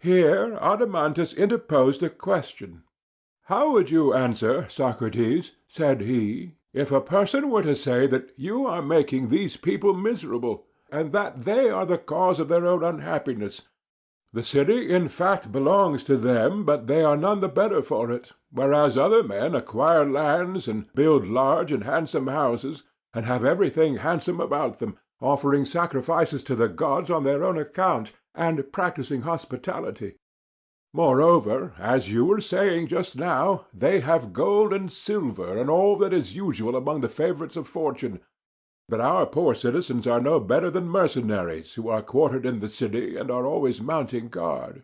Here Adeimantus interposed a question. "How would you answer, Socrates," said he, "if a person were to say that you are making these people miserable, and that they are the cause of their own unhappiness? The city in fact belongs to them, but they are none the better for it, whereas other men acquire lands and build large and handsome houses, and have everything handsome about them, offering sacrifices to the gods on their own account, and practising hospitality. Moreover, as you were saying just now, they have gold and silver and all that is usual among the favourites of fortune. But our poor citizens are no better than mercenaries who are quartered in the city and are always mounting guard."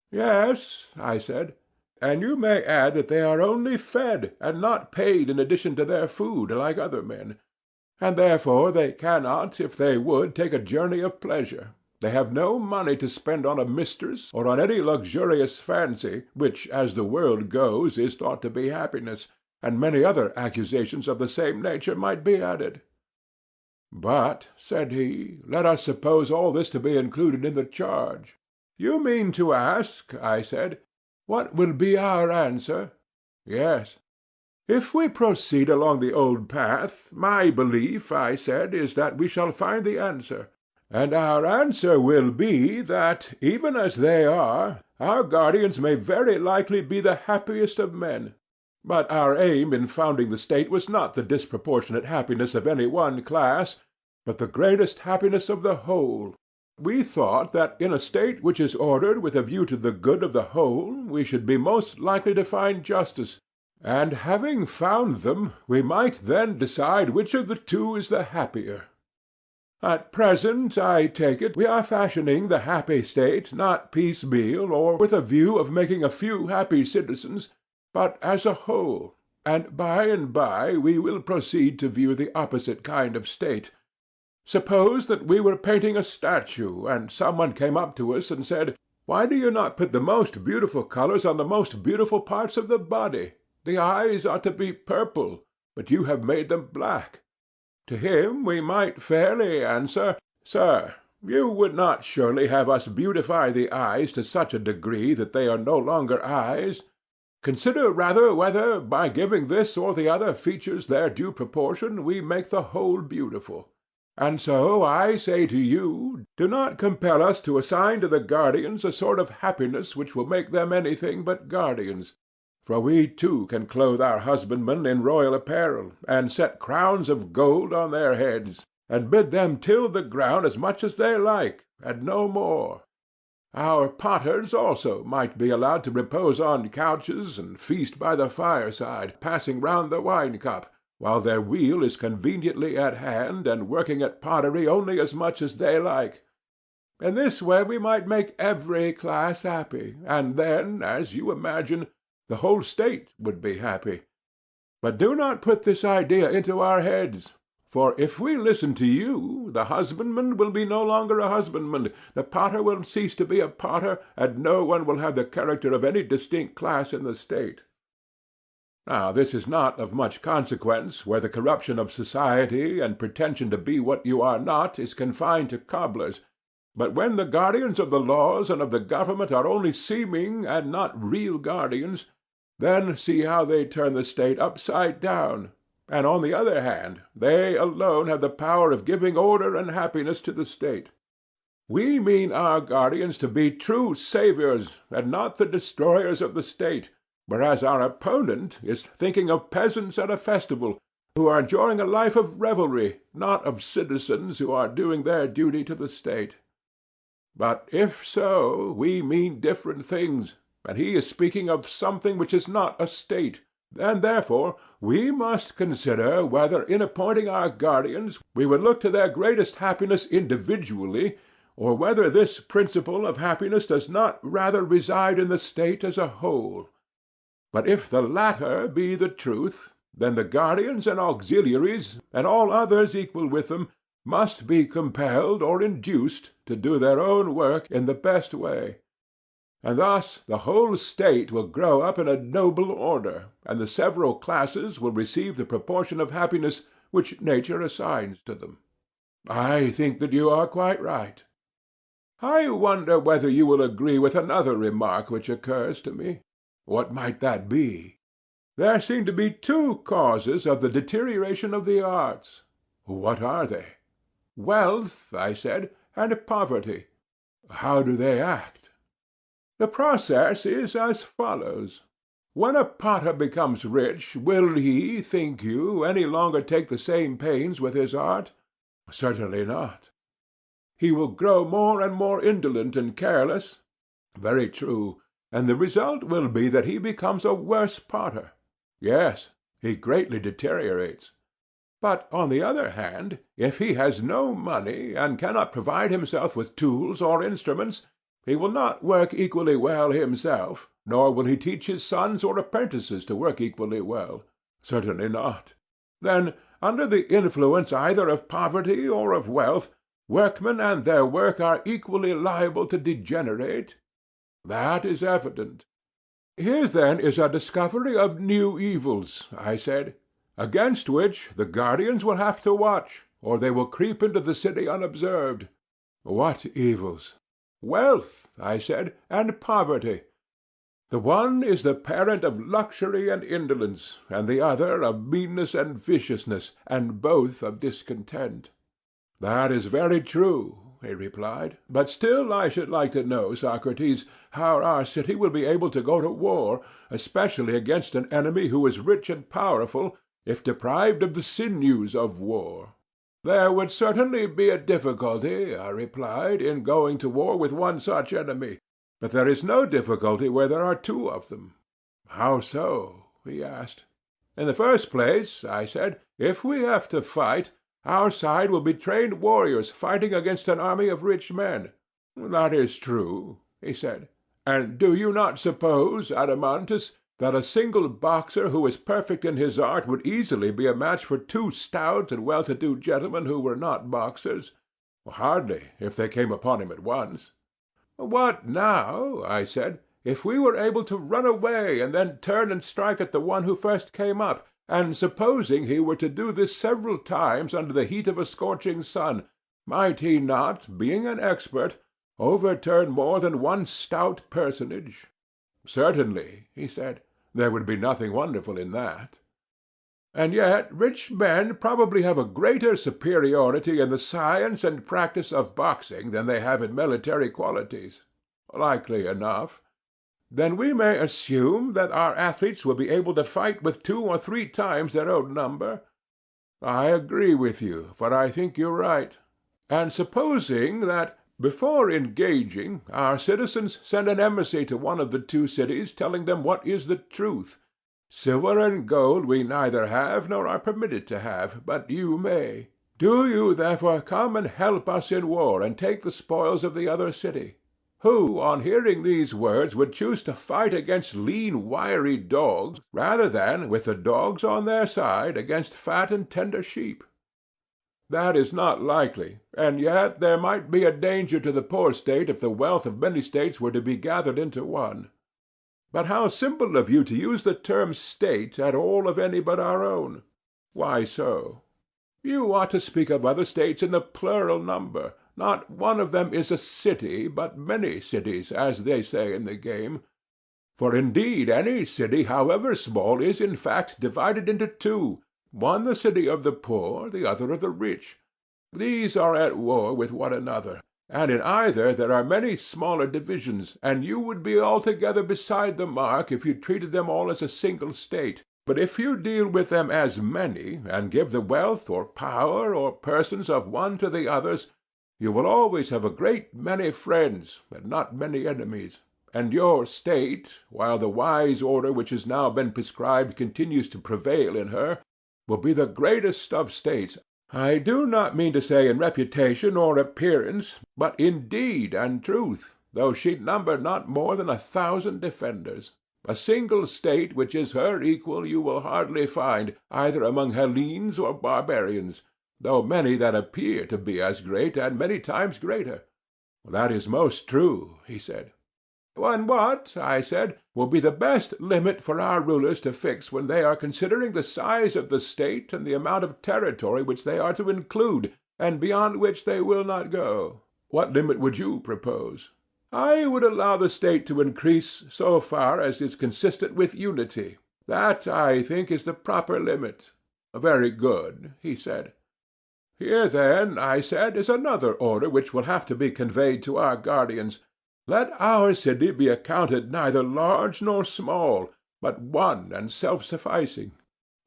"Yes," I said, "and you may add that they are only fed, and not paid in addition to their food, like other men. And therefore they cannot, if they would, take a journey of pleasure. They have no money to spend on a mistress, or on any luxurious fancy, which, as the world goes, is thought to be happiness, and many other accusations of the same nature might be added." "But," said he, "let us suppose all this to be included in the charge." "You mean to ask," I said, "what will be our answer?" "Yes." "If we proceed along the old path, my belief," I said, "is that we shall find the answer. And our answer will be that, even as they are, our guardians may very likely be the happiest of men. But our aim in founding the state was not the disproportionate happiness of any one class, but the greatest happiness of the whole. We thought that in a state which is ordered with a view to the good of the whole, we should be most likely to find justice, and having found them, we might then decide which of the two is the happier. At present, I take it, we are fashioning the happy state not piecemeal or with a view of making a few happy citizens, but as a whole, and by we will proceed to view the opposite kind of state. Suppose that we were painting a statue, and someone came up to us and said, 'Why do you not put the most beautiful colors on the most beautiful parts of the body? The eyes ought to be purple, but you have made them black.' To him we might fairly answer, 'Sir, you would not surely have us beautify the eyes to such a degree that they are no longer eyes? Consider rather whether, by giving this or the other features their due proportion, we make the whole beautiful. And so I say to you, do not compel us to assign to the guardians a sort of happiness which will make them anything but guardians. For we too can clothe our husbandmen in royal apparel, and set crowns of gold on their heads, and bid them till the ground as much as they like, and no more. Our potters also might be allowed to repose on couches and feast by the fireside, passing round the wine-cup, while their wheel is conveniently at hand, and working at pottery only as much as they like. In this way we might make every class happy, and then, as you imagine, the whole state would be happy. But do not put this idea into our heads. For if we listen to you, the husbandman will be no longer a husbandman, the potter will cease to be a potter, and no one will have the character of any distinct class in the state. Now this is not of much consequence where the corruption of society and pretension to be what you are not is confined to cobblers, but when the guardians of the laws and of the government are only seeming and not real guardians, then see how they turn the state upside down. And on the other hand, they alone have the power of giving order and happiness to the state. We mean our guardians to be true saviors, and not the destroyers of the state, whereas our opponent is thinking of peasants at a festival, who are enjoying a life of revelry, not of citizens who are doing their duty to the state. But if so, we mean different things, and he is speaking of something which is not a state. And therefore we must consider whether in appointing our guardians we would look to their greatest happiness individually, or whether this principle of happiness does not rather reside in the state as a whole. But if the latter be the truth, then the guardians and auxiliaries, and all others equal with them, must be compelled or induced to do their own work in the best way. And thus the whole state will grow up in a noble order, and the several classes will receive the proportion of happiness which nature assigns to them. I think that you are quite right. I wonder whether you will agree with another remark which occurs to me. What might that be? There seem to be two causes of the deterioration of the arts. What are they? Wealth, I said, and poverty. How do they act? The process is as follows. When a potter becomes rich, will he, think you, any longer take the same pains with his art? Certainly not. He will grow more and more indolent and careless. Very true. And the result will be that he becomes a worse potter. Yes, he greatly deteriorates. But, on the other hand, if he has no money, and cannot provide himself with tools or instruments, he will not work equally well himself, nor will he teach his sons or apprentices to work equally well. Certainly not. Then, under the influence either of poverty or of wealth, workmen and their work are equally liable to degenerate? That is evident. Here then is a discovery of new evils, I said, against which the guardians will have to watch, or they will creep into the city unobserved. What evils? Wealth, I said, and poverty. The one is the parent of luxury and indolence, and the other of meanness and viciousness, and both of discontent. That is very true, he replied. But still I should like to know, Socrates, how our city will be able to go to war, especially against an enemy who is rich and powerful, if deprived of the sinews of war. There would certainly be a difficulty, I replied, in going to war with one such enemy, but there is no difficulty where there are two of them. How so? He asked. In the first place, I said, if we have to fight, our side will be trained warriors fighting against an army of rich men. That is true, he said. And do you not suppose, Adeimantus, that a single boxer who is perfect in his art would easily be a match for two stout and well-to-do gentlemen who were not boxers? Hardly, if they came upon him at once. What now, I said, if we were able to run away and then turn and strike at the one who first came up, and supposing he were to do this several times under the heat of a scorching sun, might he not, being an expert, overturn more than one stout personage? Certainly, he said. There would be nothing wonderful in that. And yet rich men probably have a greater superiority in the science and practice of boxing than they have in military qualities. Likely enough. Then we may assume that our athletes will be able to fight with 2 or 3 times their own number? I agree with you, for I think you're right. And supposing that, before engaging, our citizens send an embassy to one of the 2 cities telling them what is the truth. Silver and gold we neither have nor are permitted to have, but you may. Do you therefore come and help us in war, and take the spoils of the other city? Who, on hearing these words, would choose to fight against lean, wiry dogs, rather than, with the dogs on their side, against fat and tender sheep? That is not likely, and yet there might be a danger to the poor state if the wealth of many states were to be gathered into one. But how simple of you to use the term state at all of any but our own! Why so? You ought to speak of other states in the plural number. Not one of them is a city, but many cities, as they say in the game. For indeed any city, however small, is in fact divided into 2, one the city of the poor, the other of the rich. These are at war with one another, and in either there are many smaller divisions, and you would be altogether beside the mark if you treated them all as a single state. But if you deal with them as many, and give the wealth or power or persons of one to the others, you will always have a great many friends, and not many enemies. And your state, while the wise order which has now been prescribed continues to prevail in her, will be the greatest of states. I do not mean to say in reputation or appearance, but in deed and truth, though she number not more than 1,000 defenders. A single state which is her equal you will hardly find, either among Hellenes or barbarians, though many that appear to be as great, and many times greater. That is most true, he said. And what, I said, will be the best limit for our rulers to fix when they are considering the size of the state and the amount of territory which they are to include, and beyond which they will not go? What limit would you propose? I would allow the state to increase so far as is consistent with unity. That, I think, is the proper limit. Very good, he said. Here, then, I said, is another order which will have to be conveyed to our guardians. Let our city be accounted neither large nor small, but one and self-sufficing.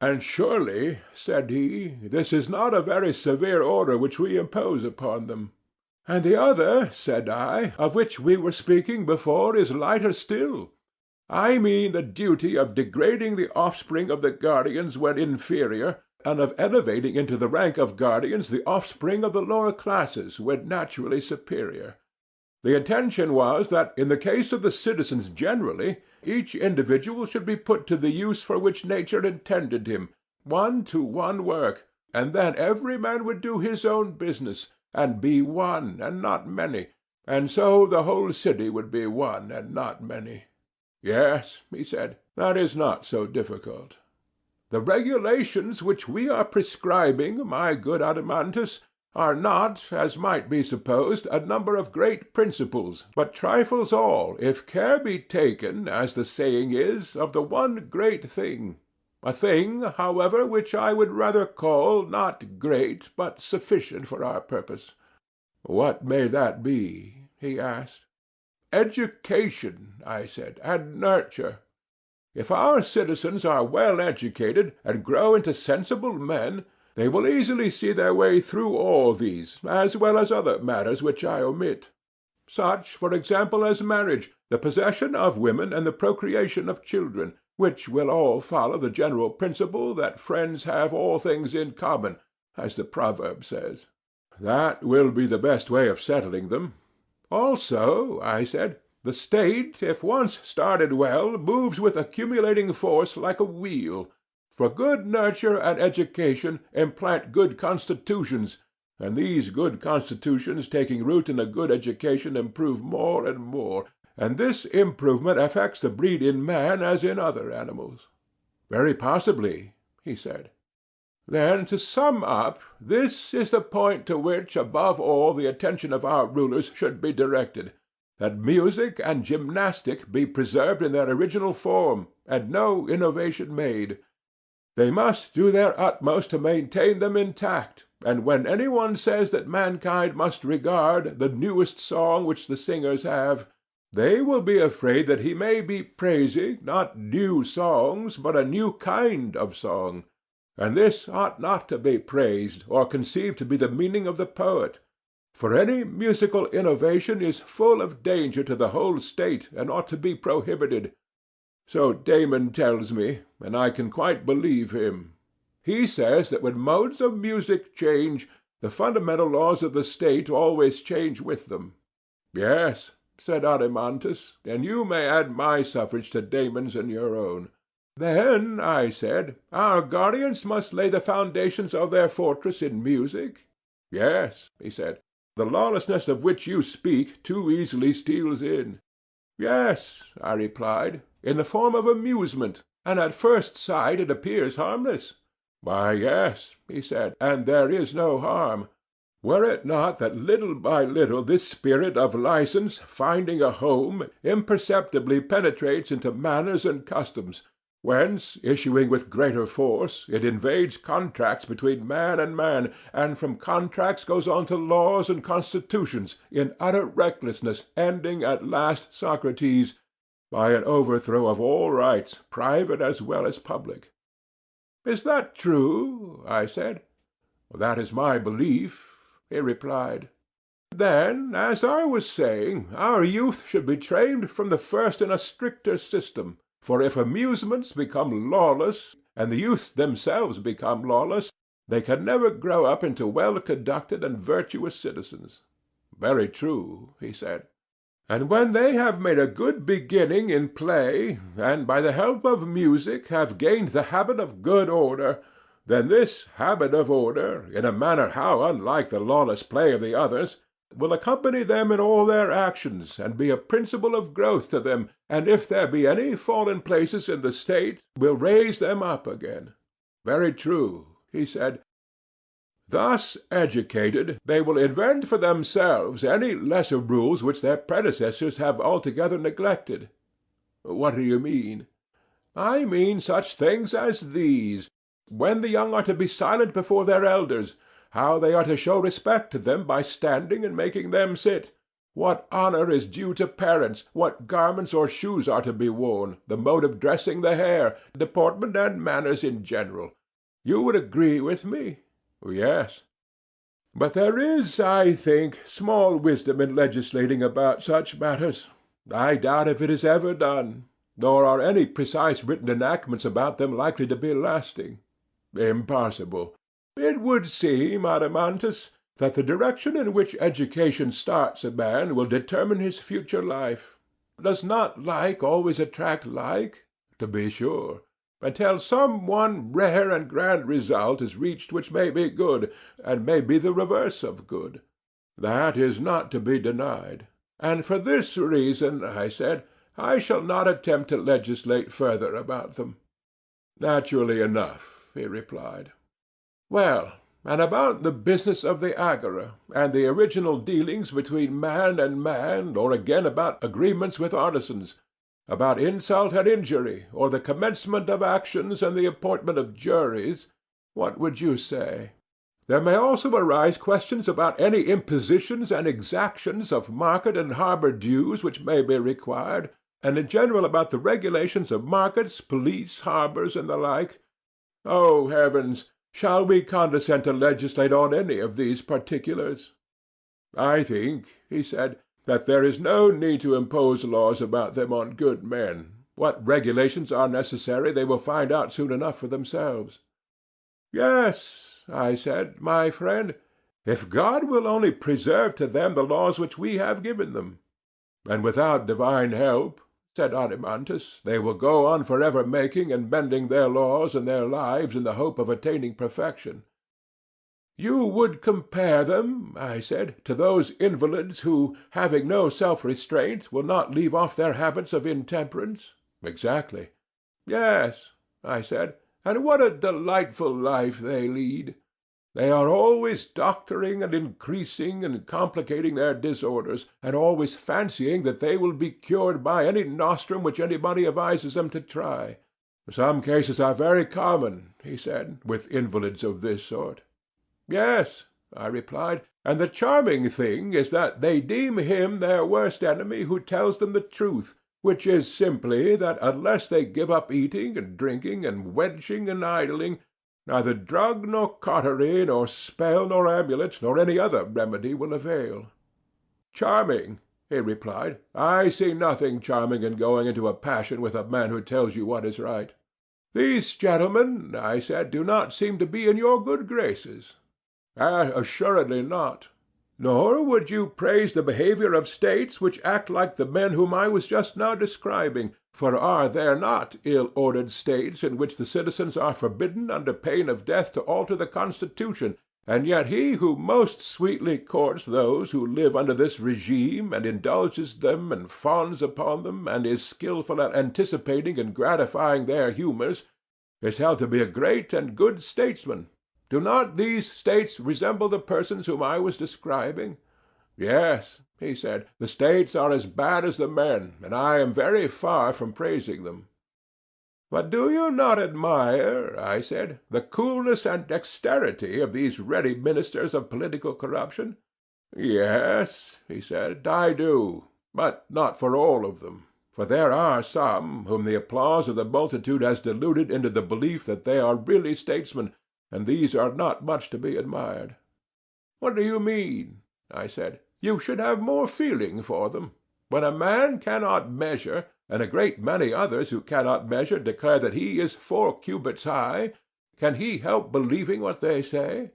And surely, said he, this is not a very severe order which we impose upon them. And the other, said I, of which we were speaking before, is lighter still. I mean the duty of degrading the offspring of the guardians when inferior, and of elevating into the rank of guardians the offspring of the lower classes when naturally superior. The intention was that, in the case of the citizens generally, each individual should be put to the use for which nature intended him, one to one work, and then every man would do his own business, and be one and not many, and so the whole city would be one and not many. Yes, he said, that is not so difficult. The regulations which we are prescribing, my good Adeimantus, are not, as might be supposed, a number of great principles, but trifles all, if care be taken, as the saying is, of the one great thing. A thing, however, which I would rather call, not great, but sufficient for our purpose. What may that be? He asked. Education, I said, and nurture. If our citizens are well educated, and grow into sensible men, they will easily see their way through all these, as well as other matters which I omit. Such, for example, as marriage, the possession of women, and the procreation of children, which will all follow the general principle that friends have all things in common, as the proverb says. That will be the best way of settling them. Also, I said, the state, if once started well, moves with accumulating force like a wheel. For good nurture and education implant good constitutions, and these good constitutions taking root in a good education improve more and more, and this improvement affects the breed in man as in other animals. Very possibly, he said. Then, to sum up, this is the point to which, above all, the attention of our rulers should be directed, that music and gymnastic be preserved in their original form, and no innovation made. They must do their utmost to maintain them intact, and when any one says that mankind must regard the newest song which the singers have, they will be afraid that he may be praising, not new songs, but a new kind of song. And this ought not to be praised, or conceived to be the meaning of the poet. For any musical innovation is full of danger to the whole state, and ought to be prohibited. So Damon tells me, and I can quite believe him. He says that when modes of music change, the fundamental laws of the state always change with them. Yes, said Adeimantus, and you may add my suffrage to Damon's and your own. Then, I said, our guardians must lay the foundations of their fortress in music? Yes, he said, the lawlessness of which you speak too easily steals in. Yes, I replied, in the form of amusement, and at first sight it appears harmless. Why, yes, he said, and there is no harm. Were it not that little by little this spirit of license, finding a home, imperceptibly penetrates into manners and customs, whence, issuing with greater force, it invades contracts between man, and from contracts goes on to laws and constitutions, in utter recklessness, ending at last, Socrates, by an overthrow of all rights, private as well as public. Is that true? I said. That is my belief, he replied. Then, as I was saying, our youth should be trained from the first in a stricter system, for if amusements become lawless, and the youth themselves become lawless, they can never grow up into well-conducted and virtuous citizens. Very true, he said. And when they have made a good beginning in play, and by the help of music have gained the habit of good order, then this habit of order, in a manner how unlike the lawless play of the others, will accompany them in all their actions, and be a principle of growth to them, and if there be any fallen places in the state, will raise them up again. Very true, he said. Thus educated, they will invent for themselves any lesser rules which their predecessors have altogether neglected. What do you mean? I mean such things as these: when the young are to be silent before their elders, how they are to show respect to them by standing and making them sit, what honor is due to parents, what garments or shoes are to be worn, the mode of dressing the hair, deportment and manners in general. You would agree with me? Yes. But there is, I think, small wisdom in legislating about such matters. I doubt if it is ever done, nor are any precise written enactments about them likely to be lasting. Impossible. It would seem, Adeimantus, that the direction in which education starts a man will determine his future life. Does not like always attract like? To be sure, until some one rare and grand result is reached which may be good, and may be the reverse of good. That is not to be denied. And for this reason, I said, I shall not attempt to legislate further about them. Naturally enough, he replied. Well, and about the business of the agora, and the original dealings between man and man, or again about agreements with artisans, about insult and injury, or the commencement of actions and the appointment of juries, what would you say? There may also arise questions about any impositions and exactions of market and harbour dues which may be required, and in general about the regulations of markets, police, harbours, and the like. Oh, heavens! Shall we condescend to legislate on any of these particulars? I think, he said, that there is no need to impose laws about them on good men. What regulations are necessary they will find out soon enough for themselves. Yes, I said, my friend, if God will only preserve to them the laws which we have given them. And without divine help, said Adeimantus, they will go on forever making and bending their laws and their lives in the hope of attaining perfection. You would compare them, I said, to those invalids who, having no self-restraint, will not leave off their habits of intemperance? Exactly. Yes, I said, and what a delightful life they lead! They are always doctoring and increasing and complicating their disorders, and always fancying that they will be cured by any nostrum which anybody advises them to try. Some cases are very common, he said, with invalids of this sort. Yes, I replied, and the charming thing is that they deem him their worst enemy who tells them the truth, which is simply that unless they give up eating and drinking and wenching and idling, neither drug nor cautery nor spell nor amulet nor any other remedy will avail. Charming, he replied. I see nothing charming in going into a passion with a man who tells you what is right. These gentlemen, I said, do not seem to be in your good graces. Assuredly not. Nor would you praise the behavior of states which act like the men whom I was just now describing, for are there not ill-ordered states in which the citizens are forbidden under pain of death to alter the constitution, and yet he who most sweetly courts those who live under this regime, and indulges them, and fawns upon them, and is skilful at anticipating and gratifying their humours, is held to be a great and good statesman? Do not these states resemble the persons whom I was describing? Yes, he said, the states are as bad as the men, and I am very far from praising them. But do you not admire, I said, the coolness and dexterity of these ready ministers of political corruption? Yes, he said, I do, but not for all of them. For there are some whom the applause of the multitude has deluded into the belief that they are really statesmen, and these are not much to be admired. What do you mean? I said. You should have more feeling for them. When a man cannot measure, and a great many others who cannot measure declare that he is 4 cubits high, can he help believing what they say?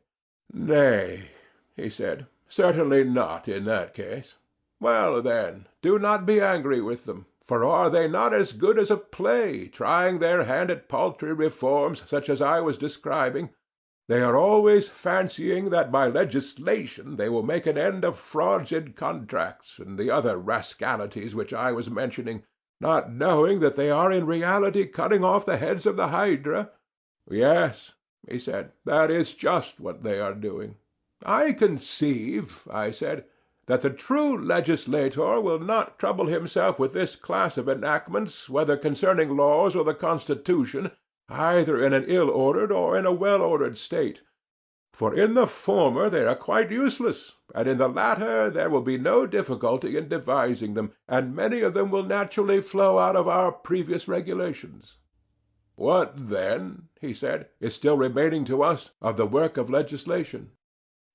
Nay, he said, certainly not in that case. Well, then, do not be angry with them, for are they not as good as a play, trying their hand at paltry reforms such as I was describing? They are always fancying that by legislation they will make an end of frauds in contracts and the other rascalities which I was mentioning, not knowing that they are in reality cutting off the heads of the hydra. Yes, he said. "That is just what they are doing." "I conceive," I said, "that the true legislator will not trouble himself with this class of enactments, whether concerning laws or the Constitution, either in an ill-ordered or in a well-ordered state. For in the former they are quite useless, and in the latter there will be no difficulty in devising them, and many of them will naturally flow out of our previous regulations." "What, then," he said, "is still remaining to us of the work of legislation?"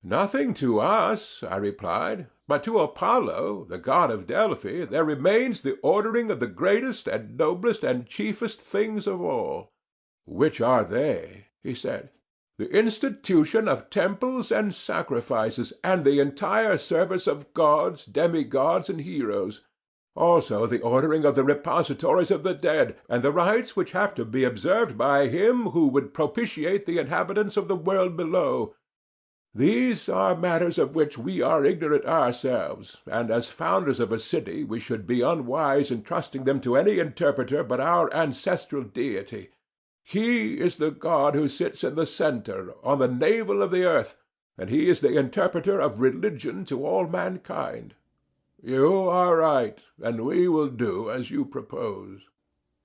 "Nothing to us," I replied, "but to Apollo, the god of Delphi, there remains the ordering of the greatest and noblest and chiefest things of all." "Which are they?" he said. "The institution of temples and sacrifices, and the entire service of gods, demigods, and heroes; also the ordering of the repositories of the dead, and the rites which have to be observed by him who would propitiate the inhabitants of the world below. These are matters of which we are ignorant ourselves, and as founders of a city we should be unwise in trusting them to any interpreter but our ancestral deity. He is the god who sits in the centre, on the navel of the earth, and he is the interpreter of religion to all mankind." "You are right, and we will do as you propose."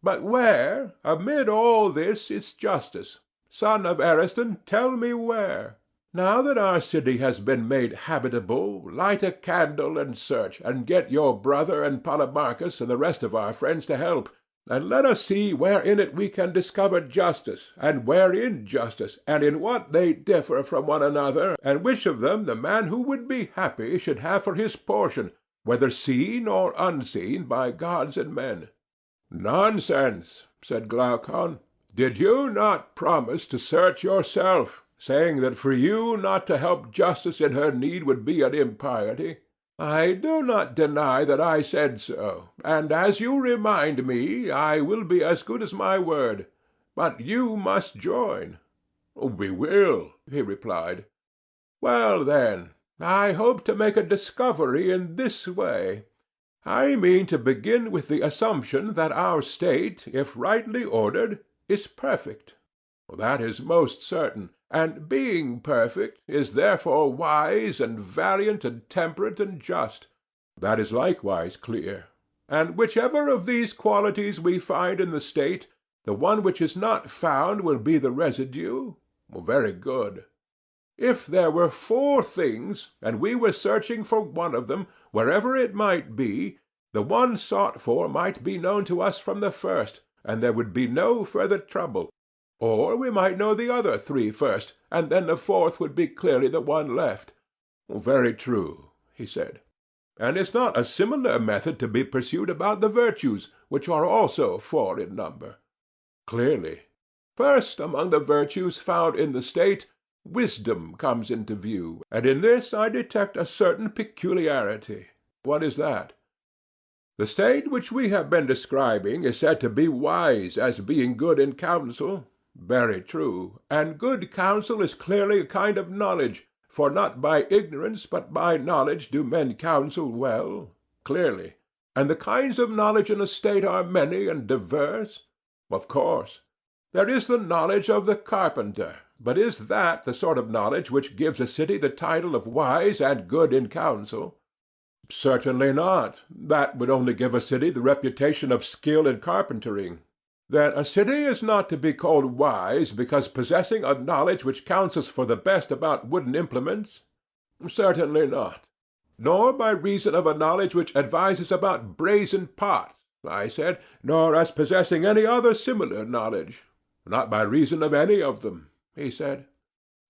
"But where, amid all this, is justice? Son of Ariston, tell me where. Now that our city has been made habitable, light a candle and search, and get your brother and Polemarchus and the rest of our friends to help, and let us see where in it we can discover justice, and where injustice, and in what they differ from one another, and which of them the man who would be happy should have for his portion, whether seen or unseen by gods and men." "Nonsense," said Glaucon. "Did you not promise to search yourself, saying that for you not to help justice in her need would be an impiety?" "I do not deny that I said so, and as you remind me, I will be as good as my word. But you must join." "We will," he replied. "Well, then, I hope to make a discovery in this way. I mean to begin with the assumption that our state, if rightly ordered, is perfect." "That is most certain." "And being perfect, is therefore wise and valiant and temperate and just." "That is likewise clear." "And whichever of these qualities we find in the state, the one which is not found will be the residue?" "Very good." "If there were 4 things, and we were searching for one of them, wherever it might be, the one sought for might be known to us from the first, and there would be no further trouble. Or we might know the other 3 first, and then the 4th would be clearly the one left." "Very true," he said. "And is not a similar method to be pursued about the virtues, which are also 4 in number?" "Clearly." "First among the virtues found in the state, wisdom comes into view, and in this I detect a certain peculiarity." "What is that?" "The state which we have been describing is said to be wise as being good in counsel." "Very true. And good counsel is clearly a kind of knowledge, for not by ignorance but by knowledge do men counsel well." "Clearly." "And the kinds of knowledge in a state are many and diverse?" "Of course." "There is the knowledge of the carpenter, but is that the sort of knowledge which gives a city the title of wise and good in counsel?" "Certainly not. That would only give a city the reputation of skill in carpentering." "Then a city is not to be called wise because possessing a knowledge which counsels for the best about wooden implements?" "Certainly not." "Nor by reason of a knowledge which advises about brazen pots?" I said. "Nor as possessing any other similar knowledge?" "Not by reason of any of them," he said.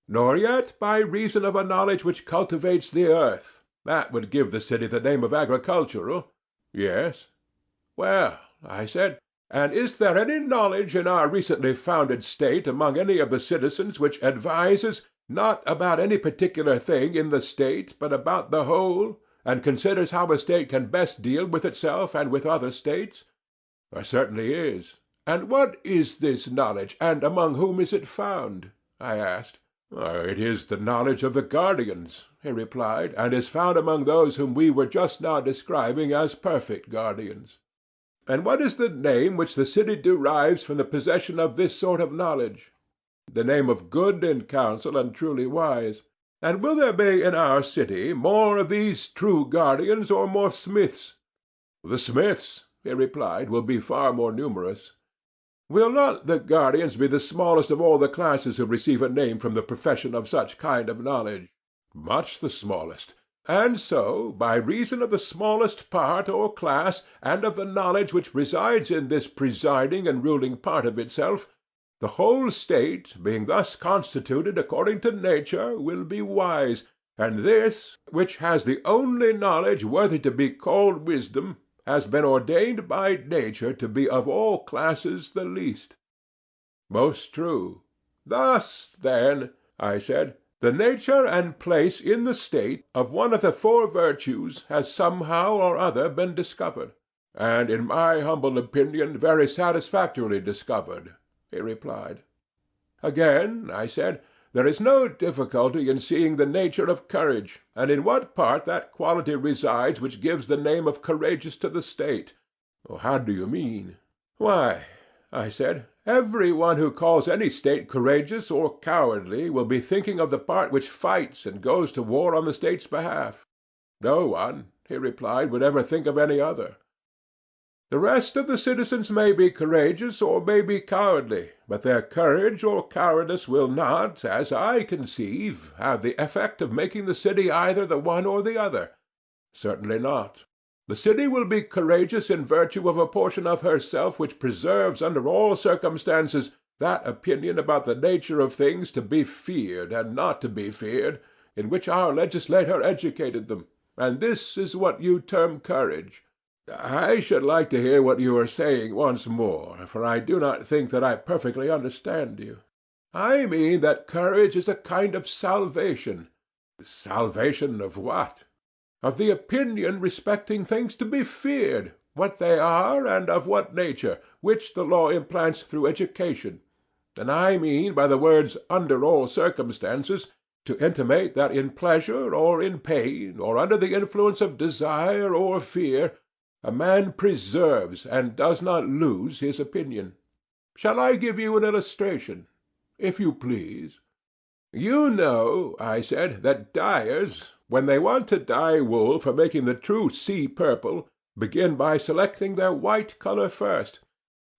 "Nor yet by reason of a knowledge which cultivates the earth? That would give the city the name of agricultural." "Yes." "Well," I said, "and is there any knowledge in our recently founded state among any of the citizens which advises, not about any particular thing in the state, but about the whole, and considers how a state can best deal with itself and with other states?" "There certainly is." "And what is this knowledge, and among whom is it found?" I asked. "It is the knowledge of the guardians," he replied, "and is found among those whom we were just now describing as perfect guardians." "And what is the name which the city derives from the possession of this sort of knowledge?" the name of good in counsel and truly wise. And will there be in our city more of these true guardians or more smiths? The smiths, he replied, will be far more numerous. Will not the guardians be the smallest of all the classes who receive a name from the profession of such kind of knowledge? Much the smallest. And so, by reason of the smallest part or class, and of the knowledge which resides in this presiding and ruling part of itself, the whole state, being thus constituted according to nature, will be wise, and this, which has the only knowledge worthy to be called wisdom, has been ordained by nature to be of all classes the least. Most true. Thus, then, I said, the nature and place in the state of one of the four virtues has somehow or other been discovered, and in my humble opinion very satisfactorily discovered, he replied. Again, I said, there is no difficulty in seeing the nature of courage, and in what part that quality resides which gives the name of courageous to the state. How do you mean? Why, I said, every one who calls any state courageous or cowardly will be thinking of the part which fights and goes to war on the state's behalf. No one, he replied, would ever think of any other. The rest of the citizens may be courageous or may be cowardly, but their courage or cowardice will not, as I conceive, have the effect of making the city either the one or the other. Certainly not. The city will be courageous in virtue of a portion of herself which preserves under all circumstances that opinion about the nature of things to be feared and not to be feared, in which our legislator educated them, and this is what you term courage. I should like to hear what you are saying once more, for I do not think that I perfectly understand you. I mean that courage is a kind of salvation. Salvation of what? Of the opinion respecting things to be feared, what they are and of what nature, which the law implants through education. And I mean by the words under all circumstances to intimate that in pleasure or in pain, or under the influence of desire or fear, a man preserves and does not lose his opinion. Shall I give you an illustration? If you please. You know, I said, that dyers, when they want to dye wool for making the true sea purple, begin by selecting their white color first.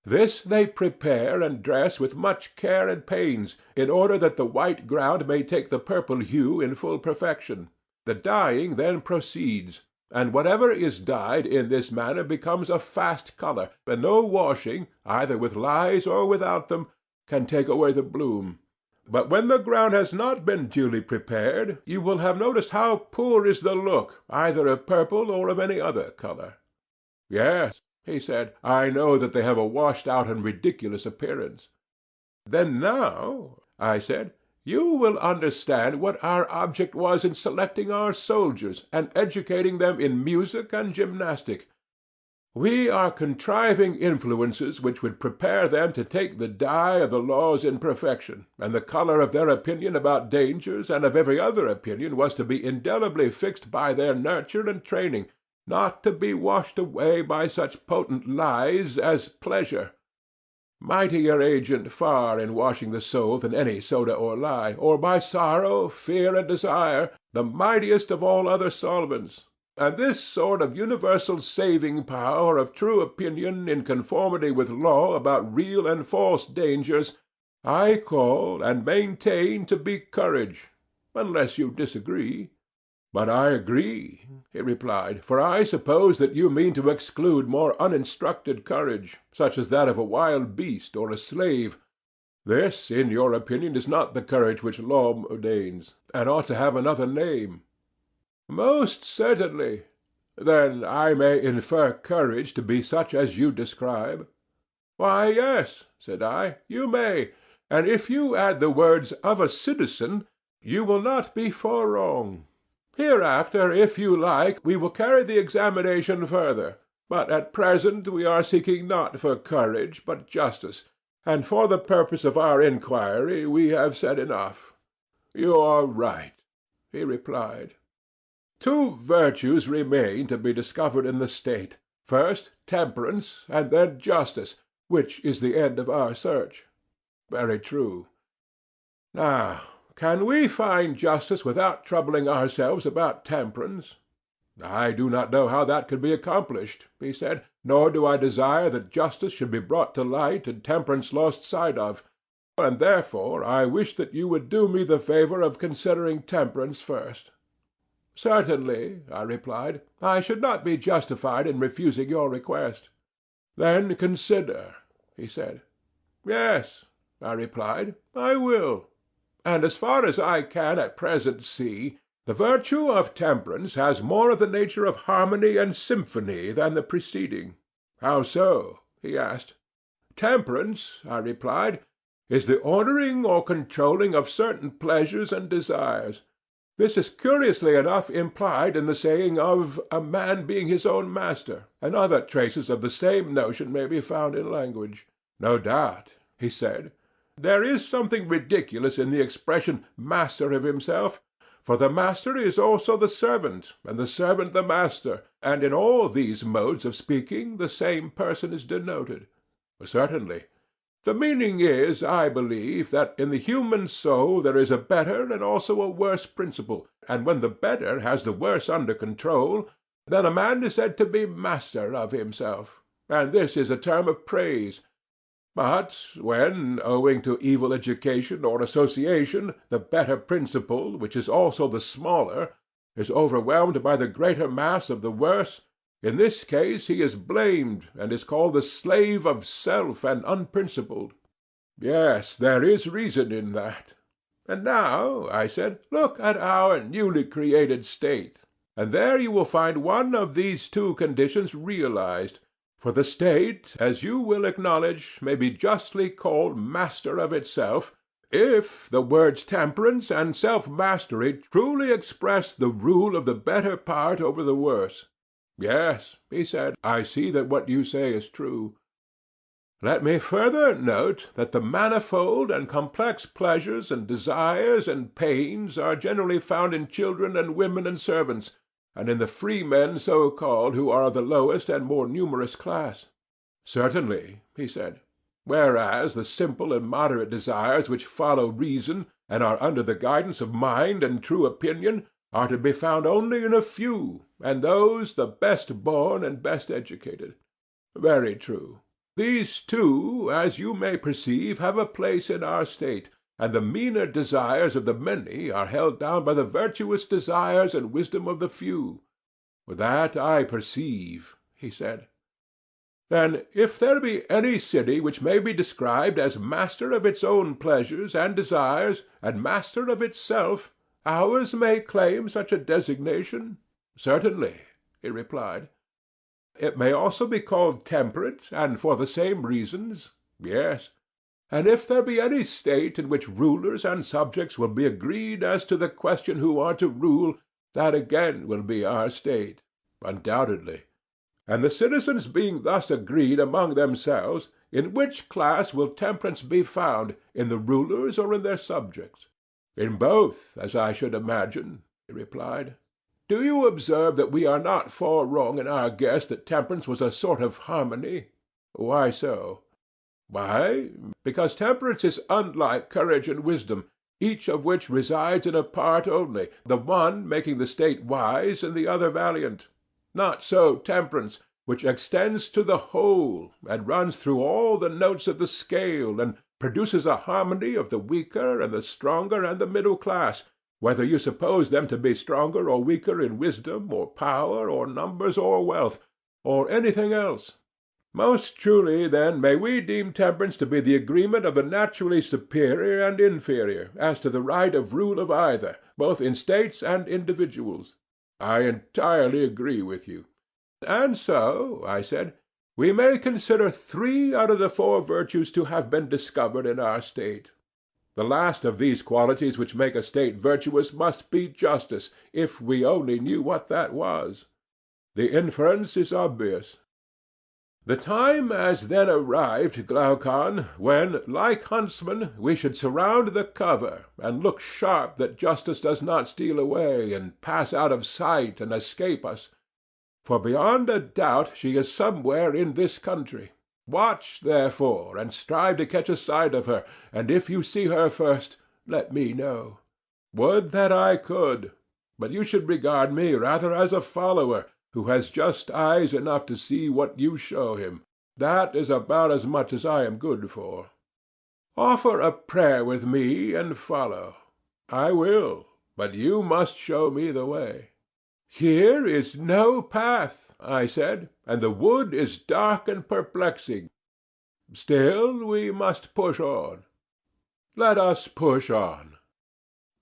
This they prepare and dress with much care and pains, in order that the white ground may take the purple hue in full perfection. The dyeing then proceeds, and whatever is dyed in this manner becomes a fast color, and no washing, either with lyes or without them, can take away the bloom. But when the ground has not been duly prepared, you will have noticed how poor is the look, either of purple or of any other color. Yes, he said, I know that they have a washed-out and ridiculous appearance. Then now, I said, you will understand what our object was in selecting our soldiers, and educating them in music and gymnastic. We are contriving influences which would prepare them to take the dye of the laws in perfection, and the color of their opinion about dangers and of every other opinion was to be indelibly fixed by their nurture and training, not to be washed away by such potent lies as pleasure. Mightier agent far in washing the soul than any soda or lie, or by sorrow, fear, and desire, the mightiest of all other solvents. And this sort of universal saving power of true opinion in conformity with law about real and false dangers, I call and maintain to be courage, unless you disagree. But I agree, he replied, for I suppose that you mean to exclude more uninstructed courage, such as that of a wild beast or a slave. This, in your opinion, is not the courage which law ordains, and ought to have another name. Most certainly. Then I may infer courage to be such as you describe. Why, yes, said I, you may, and if you add the words of a citizen, you will not be far wrong. Hereafter, if you like, we will carry the examination further, but at present we are seeking not for courage, but justice, and for the purpose of our inquiry we have said enough. You are right, he replied. Two virtues remain to be discovered in the state, first temperance, and then justice, which is the end of our search. Very true. Now, can we find justice without troubling ourselves about temperance? I do not know how that could be accomplished, he said, nor do I desire that justice should be brought to light and temperance lost sight of, and therefore I wish that you would do me the favor of considering temperance first. Certainly, I replied, I should not be justified in refusing your request. Then consider, he said. Yes, I replied, I will. And as far as I can at present see, the virtue of temperance has more of the nature of harmony and symphony than the preceding. How so? He asked. Temperance, I replied, is the ordering or controlling of certain pleasures and desires. This is curiously enough implied in the saying of a man being his own master, and other traces of the same notion may be found in language. No doubt, he said. There is something ridiculous in the expression master of himself, for the master is also the servant, and the servant the master, and in all these modes of speaking the same person is denoted. Certainly. The meaning is, I believe, that in the human soul there is a better and also a worse principle, and when the better has the worse under control, then a man is said to be master of himself, and this is a term of praise. But when, owing to evil education or association, the better principle, which is also the smaller, is overwhelmed by the greater mass of the worse, in this case he is blamed, and is called the slave of self and unprincipled. Yes, there is reason in that. And now, I said, look at our newly created state, and there you will find one of these two conditions realized. For the state, as you will acknowledge, may be justly called master of itself, if the words temperance and self-mastery truly express the rule of the better part over the worse. Yes, he said, I see that what you say is true. Let me further note that the manifold and complex pleasures and desires and pains are generally found in children and women and servants, and in the freemen so-called, who are the lowest and more numerous class. Certainly, he said. Whereas the simple and moderate desires which follow reason, and are under the guidance of mind and true opinion, are to be found only in a few, and those the best born and best educated. Very true. These too, as you may perceive, have a place in our state, and the meaner desires of the many are held down by the virtuous desires and wisdom of the few. That I perceive, he said. Then, if there be any city which may be described as master of its own pleasures and desires, and master of itself, ours may claim such a designation? Certainly, he replied. It may also be called temperate, and for the same reasons? Yes. And if there be any state in which rulers and subjects will be agreed as to the question who are to rule, that again will be our state. Undoubtedly. And the citizens being thus agreed among themselves, in which class will temperance be found, in the rulers or in their subjects? In both, as I should imagine, he replied. Do you observe that we are not far wrong in our guess that temperance was a sort of harmony? Why so? Why, because temperance is unlike courage and wisdom, each of which resides in a part only, the one making the state wise and the other valiant. Not so temperance, which extends to the whole, and runs through all the notes of the scale, and produces a harmony of the weaker and the stronger and the middle class, whether you suppose them to be stronger or weaker in wisdom or power or numbers or wealth, or anything else. Most truly, then, may we deem temperance to be the agreement of the naturally superior and inferior, as to the right of rule of either, both in states and individuals. I entirely agree with you. And so, I said, we may consider 3 out of the 4 virtues to have been discovered in our state. The last of these qualities which make a state virtuous must be justice, if we only knew what that was. The inference is obvious. The time has then arrived, Glaucon, when, like huntsmen, we should surround the cover, and look sharp that justice does not steal away, and pass out of sight and escape us. For beyond a doubt she is somewhere in this country. Watch, therefore, and strive to catch a sight of her, and if you see her first, let me know. Would that I could, but you should regard me rather as a follower who has just eyes enough to see what you show him. That is about as much as I am good for. Offer a prayer with me and follow. I will, but you must show me the way. Here is no path, I said, and the wood is dark and perplexing. Still we must push on. Let us push on.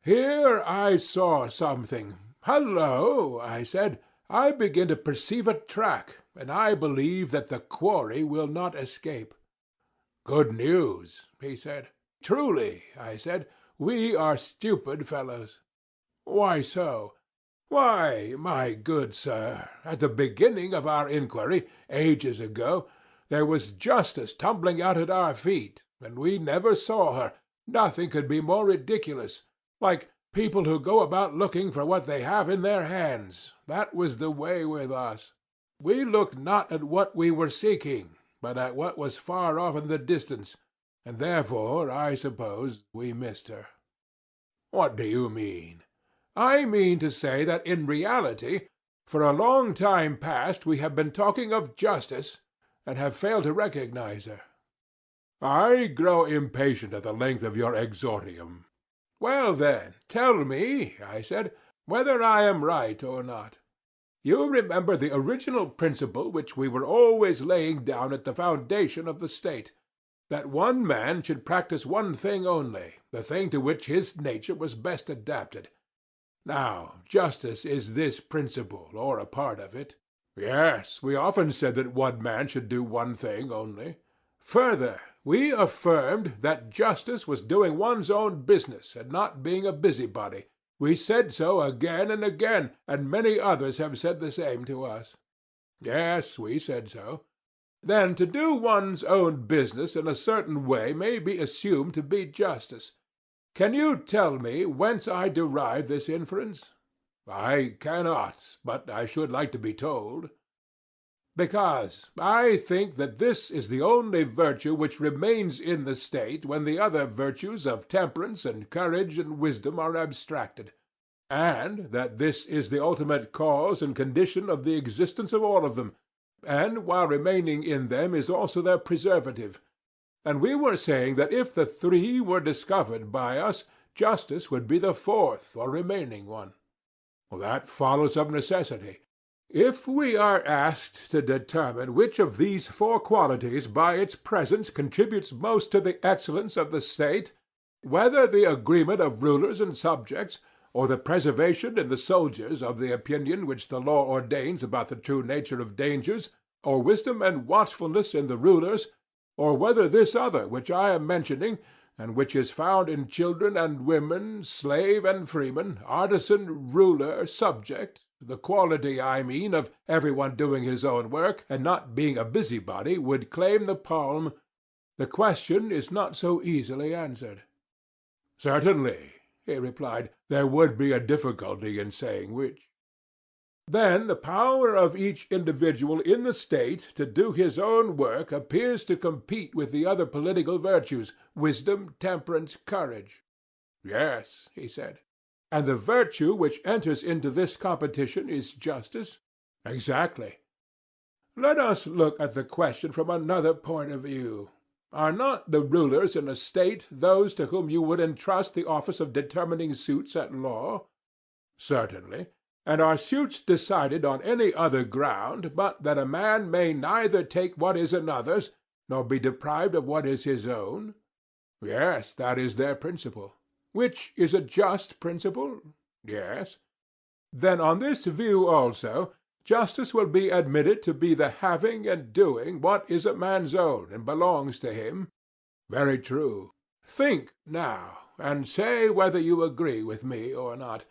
Here I saw something. Hullo, I said, I begin to perceive a track, and I believe that the quarry will not escape. Good news, he said. Truly, I said, we are stupid fellows. Why so? Why, my good sir, at the beginning of our inquiry, ages ago, there was justice tumbling out at our feet, and we never saw her. Nothing could be more ridiculous. Like people who go about looking for what they have in their hands. That was the way with us. We looked not at what we were seeking, but at what was far off in the distance, and therefore, I suppose, we missed her. What do you mean? I mean to say that in reality, for a long time past we have been talking of justice, and have failed to recognize her. I grow impatient at the length of your exordium. Well then, tell me, I said, whether I am right or not. You remember the original principle which we were always laying down at the foundation of the state, that one man should practice one thing only, the thing to which his nature was best adapted. Now, justice is this principle, or a part of it. Yes, we often said that one man should do one thing only. Further, we affirmed that justice was doing one's own business and not being a busybody. We said so again and again, and many others have said the same to us. Yes, we said so. Then to do one's own business in a certain way may be assumed to be justice. Can you tell me whence I derive this inference? I cannot, but I should like to be told. Because I think that this is the only virtue which remains in the state when the other virtues of temperance and courage and wisdom are abstracted, and that this is the ultimate cause and condition of the existence of all of them, and while remaining in them is also their preservative. And we were saying that if the three were discovered by us, justice would be the fourth or remaining one. Well, that follows of necessity. If we are asked to determine which of these four qualities by its presence contributes most to the excellence of the state, whether the agreement of rulers and subjects, or the preservation in the soldiers of the opinion which the law ordains about the true nature of dangers, or wisdom and watchfulness in the rulers, or whether this other which I am mentioning, and which is found in children and women, slave and freeman, artisan, ruler, subject, the quality, I mean, of every one doing his own work, and not being a busybody, would claim the palm, the question is not so easily answered. Certainly, he replied, there would be a difficulty in saying which. Then the power of each individual in the state to do his own work appears to compete with the other political virtues, wisdom, temperance, courage. Yes, he said. And the virtue which enters into this competition is justice? Exactly. Let us look at the question from another point of view. Are not the rulers in a state those to whom you would entrust the office of determining suits at law? Certainly. And are suits decided on any other ground but that a man may neither take what is another's, nor be deprived of what is his own? Yes, that is their principle. Which is a just principle? Yes. Then on this view also, justice will be admitted to be the having and doing what is a man's own and belongs to him? Very true. Think now, and say whether you agree with me or not.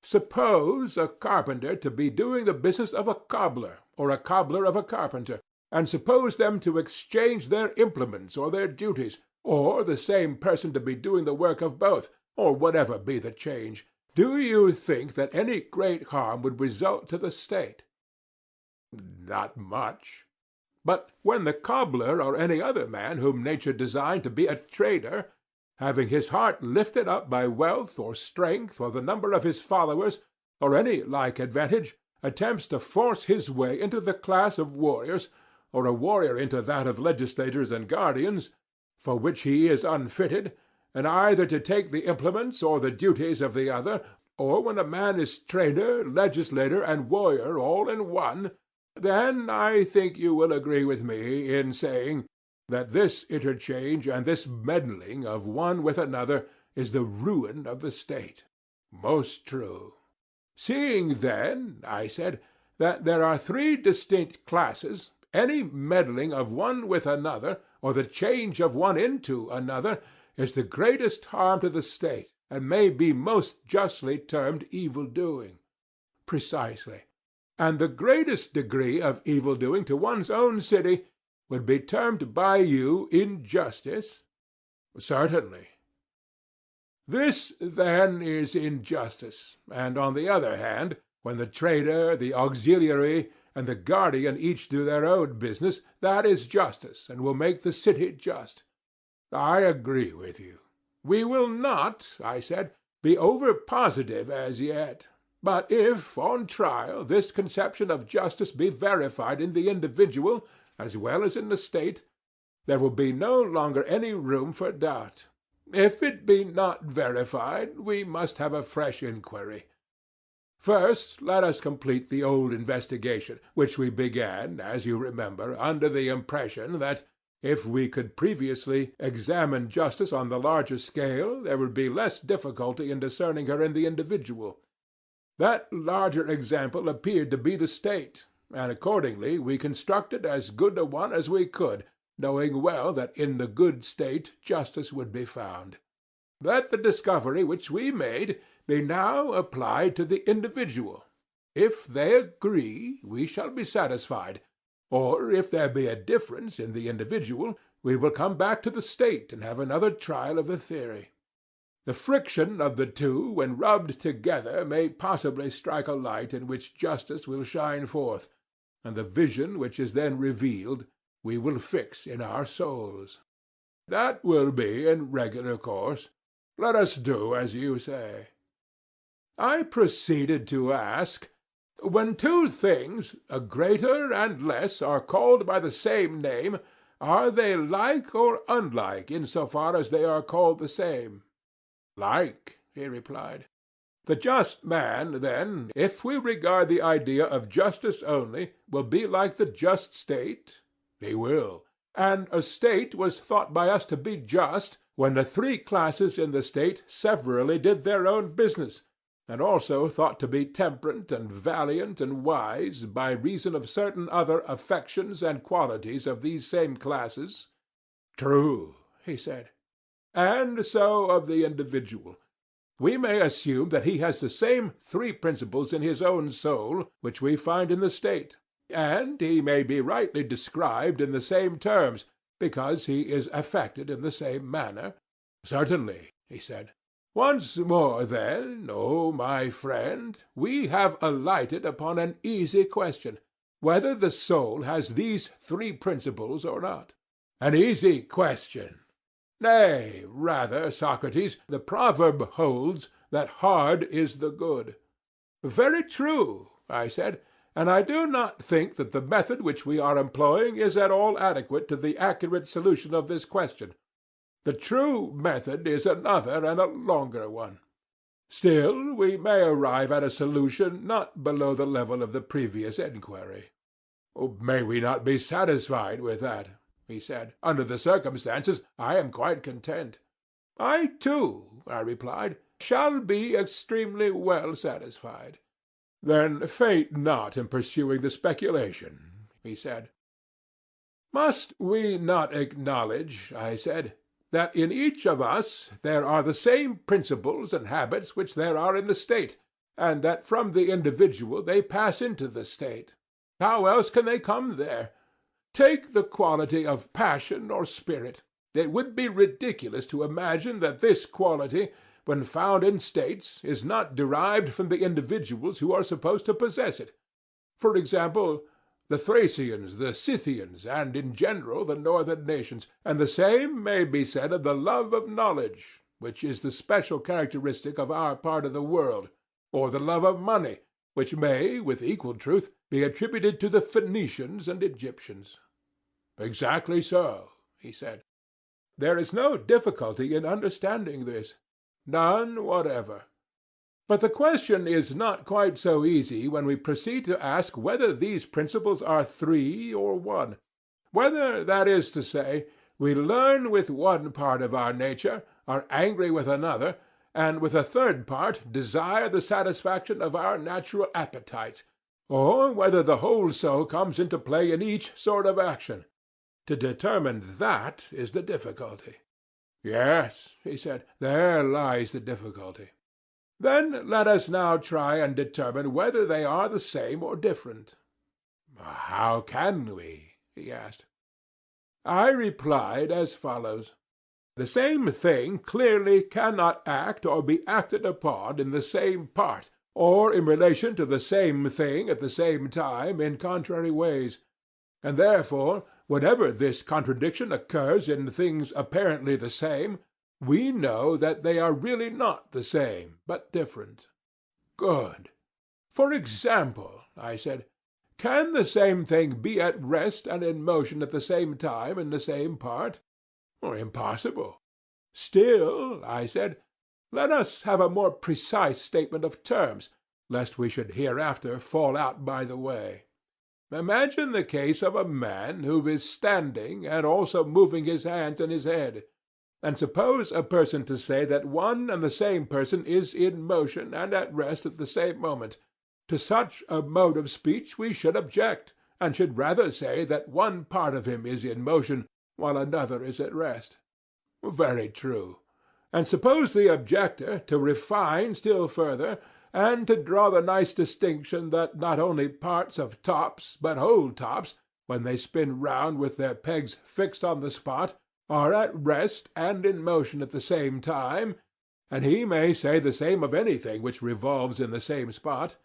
Suppose a carpenter to be doing the business of a cobbler, or a cobbler of a carpenter, and suppose them to exchange their implements or their duties, or the same person to be doing the work of both, or whatever be the change. Do you think that any great harm would result to the state? Not much. But when the cobbler or any other man whom nature designed to be a trader, having his heart lifted up by wealth or strength or the number of his followers, or any like advantage, attempts to force his way into the class of warriors, or a warrior into that of legislators and guardians, for which he is unfitted, and either to take the implements or the duties of the other, or when a man is trader, legislator, and warrior all in one, then I think you will agree with me in saying that this interchange and this meddling of one with another is the ruin of the state. Most true. Seeing, then, I said, that there are three distinct classes, any meddling of one with another, or the change of one into another, is the greatest harm to the state, and may be most justly termed evil-doing. Precisely. And the greatest degree of evil-doing to one's own city would be termed by you injustice? Certainly. This, then, is injustice, and on the other hand, when the trader, the auxiliary, and the guardian each do their own business, that is justice, and will make the city just. I agree with you. We will not, I said, be over-positive as yet, but if, on trial, this conception of justice be verified in the individual as well as in the state, there will be no longer any room for doubt. If it be not verified, we must have a fresh inquiry. First, let us complete the old investigation, which we began, as you remember, under the impression that, if we could previously examine justice on the larger scale, there would be less difficulty in discerning her in the individual. That larger example appeared to be the state, and accordingly we constructed as good a one as we could, knowing well that in the good state justice would be found. Let the discovery which we made be now applied to the individual. If they agree, we shall be satisfied, or if there be a difference in the individual, we will come back to the state and have another trial of the theory. The friction of the two, when rubbed together, may possibly strike a light in which justice will shine forth, and the vision which is then revealed we will fix in our souls. That will be in regular course. Let us do as you say. I proceeded to ask, when two things, a greater and less, are called by the same name, are they like or unlike in so far as they are called the same? Like, he replied. The just man, then, if we regard the idea of justice only, will be like the just state? He will. And a state was thought by us to be just when the three classes in the state severally did their own business, and also thought to be temperate and valiant and wise by reason of certain other affections and qualities of these same classes. True, he said. And so of the individual. We may assume that he has the same three principles in his own soul which we find in the state, and he may be rightly described in the same terms, because he is affected in the same manner. Certainly, he said. Once more, then, O my friend, we have alighted upon an easy question, whether the soul has these three principles or not. An easy question. Nay, rather, Socrates, the proverb holds that hard is the good. Very true, I said, and I do not think that the method which we are employing is at all adequate to the accurate solution of this question. The true method is another and a longer one. Still, we may arrive at a solution not below the level of the previous enquiry. May we not be satisfied with that? He said. Under the circumstances, I am quite content. I, too, I replied, shall be extremely well satisfied. Then faint not in pursuing the speculation, he said. Must we not acknowledge, I said, that in each of us there are the same principles and habits which there are in the state, and that from the individual they pass into the state? How else can they come there? Take the quality of passion or spirit. It would be ridiculous to imagine that this quality, when found in states, is not derived from the individuals who are supposed to possess it. For example, the Thracians, the Scythians, and in general the northern nations, and the same may be said of the love of knowledge, which is the special characteristic of our part of the world, or the love of money, which may, with equal truth, be attributed to the Phoenicians and Egyptians. Exactly so, he said. There is no difficulty in understanding this. None whatever. But the question is not quite so easy when we proceed to ask whether these principles are three or one. Whether, that is to say, we learn with one part of our nature, are angry with another, and with a third part desire the satisfaction of our natural appetites, or whether the whole soul comes into play in each sort of action. To determine that is the difficulty. Yes, he said, there lies the difficulty. Then let us now try and determine whether they are the same or different. How can we? He asked. I replied as follows. The same thing clearly cannot act or be acted upon in the same part, or in relation to the same thing at the same time in contrary ways, and therefore, whenever this contradiction occurs in things apparently the same, we know that they are really not the same, but different. Good. For example, I said, can the same thing be at rest and in motion at the same time in the same part? Impossible. Still, I said, let us have a more precise statement of terms, lest we should hereafter fall out by the way. Imagine the case of a man who is standing and also moving his hands and his head, and suppose a person to say that one and the same person is in motion and at rest at the same moment. To such a mode of speech we should object, and should rather say that one part of him is in motion while another is at rest. Very true. And suppose the objector to refine still further, and to draw the nice distinction that not only parts of tops, but whole tops, when they spin round with their pegs fixed on the spot, are at rest and in motion at the same time, and he may say the same of anything which revolves in the same spot,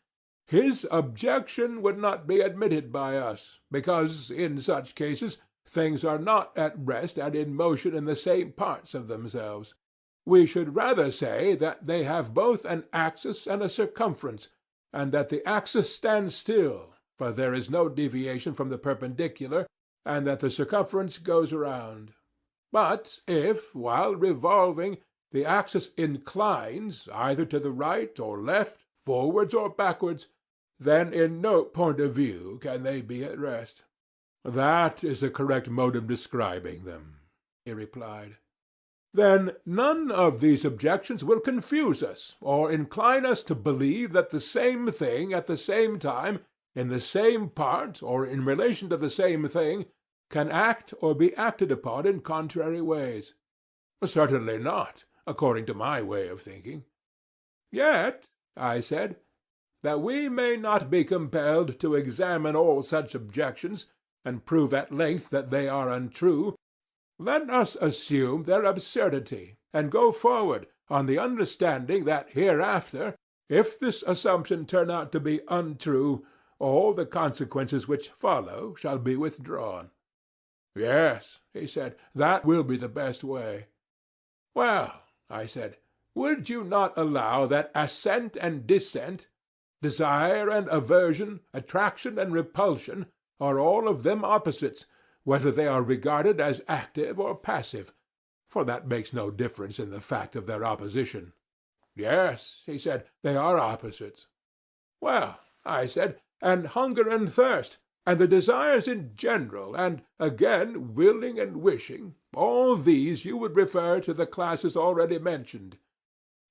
his objection would not be admitted by us, because in such cases things are not at rest and in motion in the same parts of themselves. We should rather say that they have both an axis and a circumference, and that the axis stands still, for there is no deviation from the perpendicular, and that the circumference goes round. But if, while revolving, the axis inclines either to the right or left, forwards or backwards, then in no point of view can they be at rest. That is the correct mode of describing them, he replied. Then none of these objections will confuse us, or incline us to believe that the same thing at the same time, in the same part, or in relation to the same thing, can act or be acted upon in contrary ways. Certainly not, according to my way of thinking. Yet, I said, that we may not be compelled to examine all such objections, and prove at length that they are untrue, let us assume their absurdity, and go forward on the understanding that hereafter, if this assumption turn out to be untrue, all the consequences which follow shall be withdrawn. Yes, he said, that will be the best way. Well, I said, would you not allow that assent and dissent, desire and aversion, attraction and repulsion, are all of them opposites, whether they are regarded as active or passive, for that makes no difference in the fact of their opposition. Yes, he said, they are opposites. Well, I said, and hunger and thirst, and the desires in general, and, again, willing and wishing, all these you would refer to the classes already mentioned.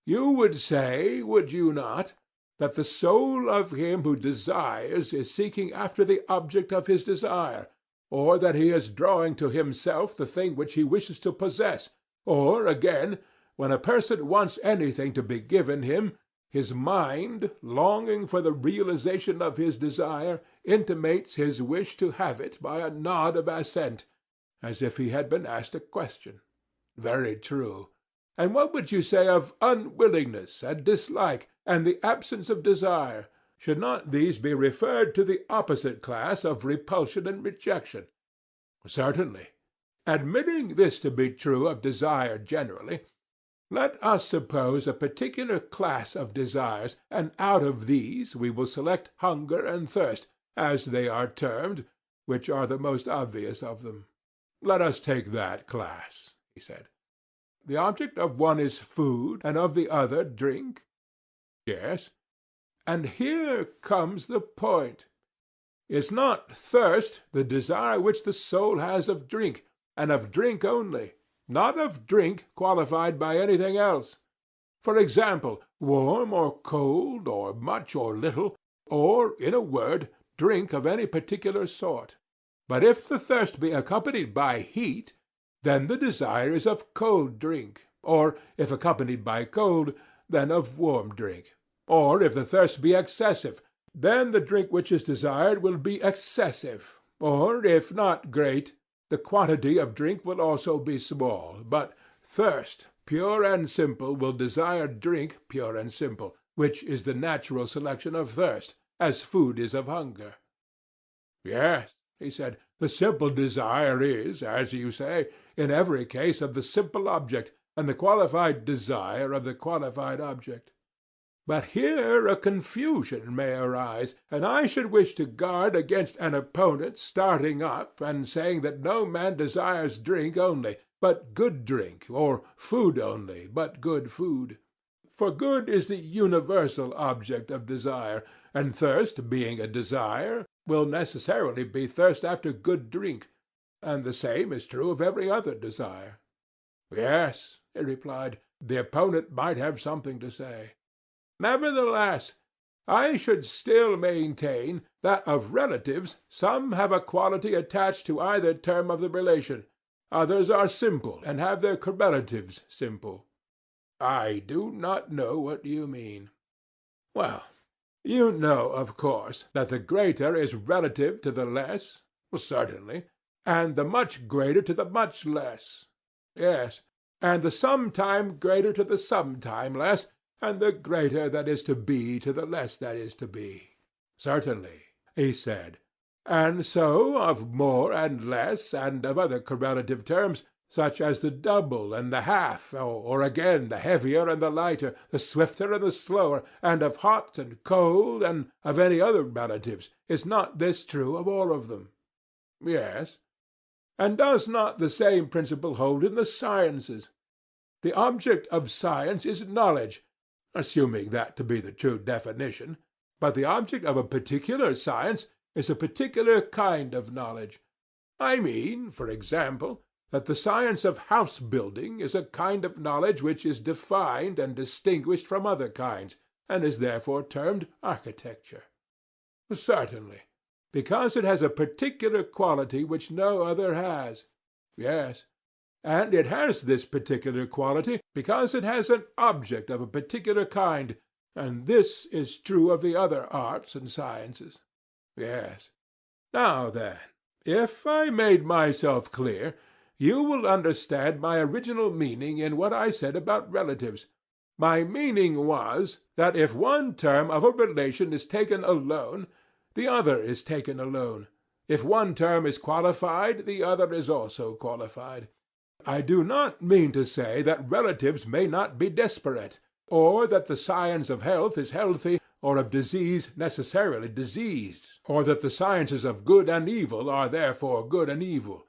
You would say, would you not, that the soul of him who desires is seeking after the object of his desire, or that he is drawing to himself the thing which he wishes to possess, or, again, when a person wants anything to be given him, his mind, longing for the realization of his desire, intimates his wish to have it by a nod of assent, as if he had been asked a question. Very true. And what would you say of unwillingness and dislike, and the absence of desire? should not these be referred to the opposite class of repulsion and rejection? Certainly. Admitting this to be true of desire generally, let us suppose a particular class of desires, and out of these we will select hunger and thirst, as they are termed, which are the most obvious of them. Let us take that class, he said. The object of one is food, and of the other drink? Yes. And here comes the point. Is not thirst the desire which the soul has of drink, and of drink only, not of drink qualified by anything else? For example, warm or cold, or much or little, or, in a word, drink of any particular sort. But if the thirst be accompanied by heat, then the desire is of cold drink, or, if accompanied by cold, then of warm drink. Or, if the thirst be excessive, then the drink which is desired will be excessive, or, if not great, the quantity of drink will also be small, but thirst, pure and simple, will desire drink pure and simple, which is the natural selection of thirst, as food is of hunger. Yes, he said, the simple desire is, as you say, in every case of the simple object, and the qualified desire of the qualified object. But here a confusion may arise, and I should wish to guard against an opponent starting up and saying that no man desires drink only, but good drink, or food only, but good food. For good is the universal object of desire, and thirst, being a desire, will necessarily be thirst after good drink, and the same is true of every other desire. Yes, he replied, the opponent might have something to say. Nevertheless, I should still maintain that of relatives some have a quality attached to either term of the relation, others are simple and have their correlatives simple. I do not know what you mean. Well, you know, of course, that the greater is relative to the less? Certainly. And the much greater to the much less? Yes. And the sometime greater to the sometime less, and the greater that is to be to the less that is to be? Certainly, he said. And so of more and less, and of other correlative terms, such as the double and the half, or again the heavier and the lighter, the swifter and the slower, and of hot and cold, and of any other relatives. Is not this true of all of them? Yes. And does not the same principle hold in the sciences? The object of science is knowledge, assuming that to be the true definition, but the object of a particular science is a particular kind of knowledge. I mean, for example, that the science of house-building is a kind of knowledge which is defined and distinguished from other kinds, and is therefore termed architecture. Certainly, because it has a particular quality which no other has. Yes. And it has this particular quality because it has an object of a particular kind, and this is true of the other arts and sciences. Yes. Now then, if I made myself clear, you will understand my original meaning in what I said about relatives. My meaning was that if one term of a relation is taken alone, the other is taken alone. If one term is qualified, the other is also qualified. I do not mean to say that relatives may not be disparate, or that the science of health is healthy, or of disease necessarily diseased, or that the sciences of good and evil are therefore good and evil,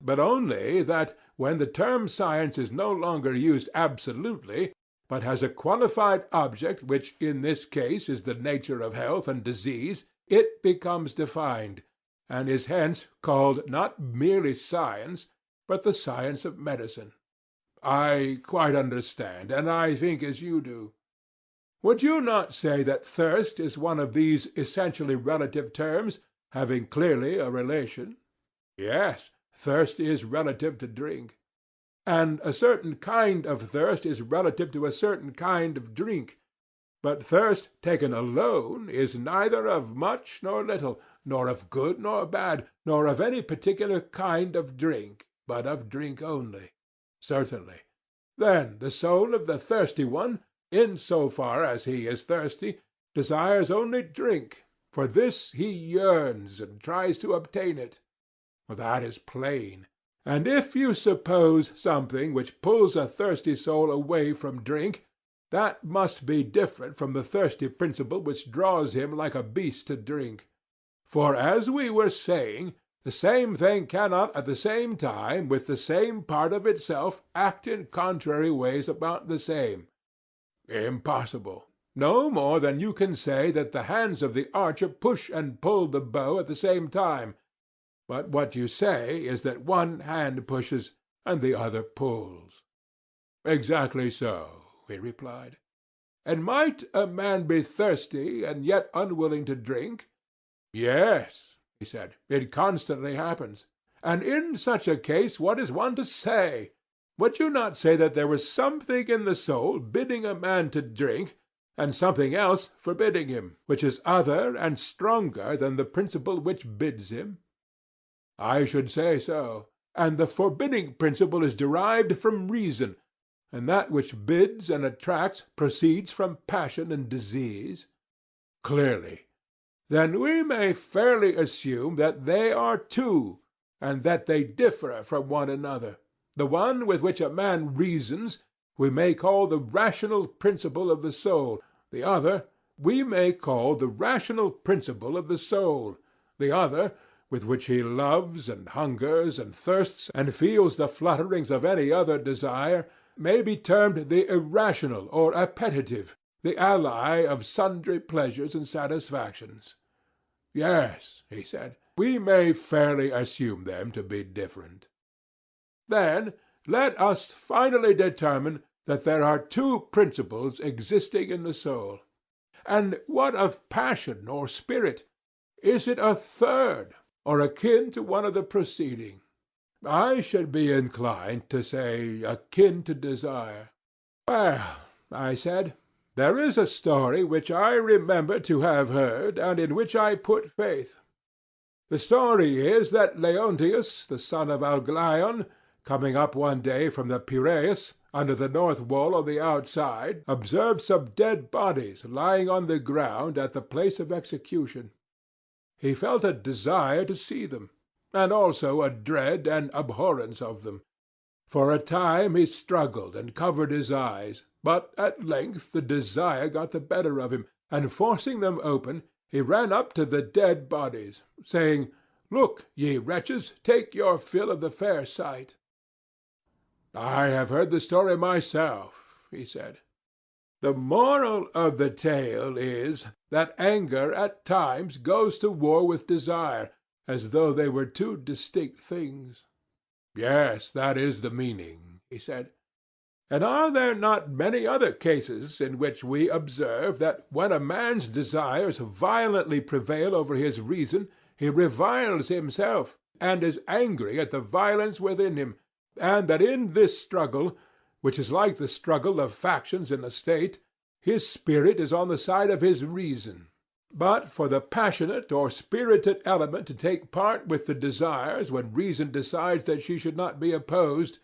but only that, when the term science is no longer used absolutely, but has a qualified object which in this case is the nature of health and disease, it becomes defined, and is hence called not merely science, but the science of medicine. I quite understand, and I think as you do. Would you not say that thirst is one of these essentially relative terms, having clearly a relation? Yes, thirst is relative to drink. And a certain kind of thirst is relative to a certain kind of drink. But thirst taken alone is neither of much nor little, nor of good nor bad, nor of any particular kind of drink, but of drink only. Certainly. Then the soul of the thirsty one, in so far as he is thirsty, desires only drink. For this he yearns and tries to obtain it. Well, that is plain. And if you suppose something which pulls a thirsty soul away from drink, that must be different from the thirsty principle which draws him like a beast to drink. For, as we were saying, the same thing cannot at the same time with the same part of itself act in contrary ways about the same. Impossible. No more than you can say that the hands of the archer push and pull the bow at the same time. But what you say is that one hand pushes and the other pulls. Exactly so, he replied. And might a man be thirsty and yet unwilling to drink? Yes, he said, it constantly happens. And in such a case what is one to say? Would you not say that there was something in the soul bidding a man to drink, and something else forbidding him, which is other and stronger than the principle which bids him? I should say so. And the forbidding principle is derived from reason, and that which bids and attracts proceeds from passion and disease? Clearly. Then we may fairly assume that they are two, and that they differ from one another. The one with which a man reasons we may call the rational principle of the soul. The other we may call the rational principle of the soul. The other, with which he loves and hungers and thirsts and feels the flutterings of any other desire, may be termed the irrational or appetitive, the ally of sundry pleasures and satisfactions. Yes, he said, we may fairly assume them to be different. Then let us finally determine that there are two principles existing in the soul. And what of passion or spirit? Is it a third, or akin to one of the preceding? I should be inclined to say akin to desire. Well, I said, there is a story which I remember to have heard, and in which I put faith. The story is that Leontius, the son of Algleion, coming up one day from the Piraeus, under the north wall on the outside, observed some dead bodies lying on the ground at the place of execution. He felt a desire to see them, and also a dread and abhorrence of them. For a time he struggled and covered his eyes, but at length the desire got the better of him, and forcing them open, he ran up to the dead bodies, saying, "Look, ye wretches, take your fill of the fair sight." "I have heard the story myself," he said. "The moral of the tale is that anger at times goes to war with desire, as though they were two distinct things." "Yes, that is the meaning," he said. "And are there not many other cases in which we observe that when a man's desires violently prevail over his reason, he reviles himself, and is angry at the violence within him, and that in this struggle, which is like the struggle of factions in a state, his spirit is on the side of his reason? But for the passionate or spirited element to take part with the desires when reason decides that she should not be opposed,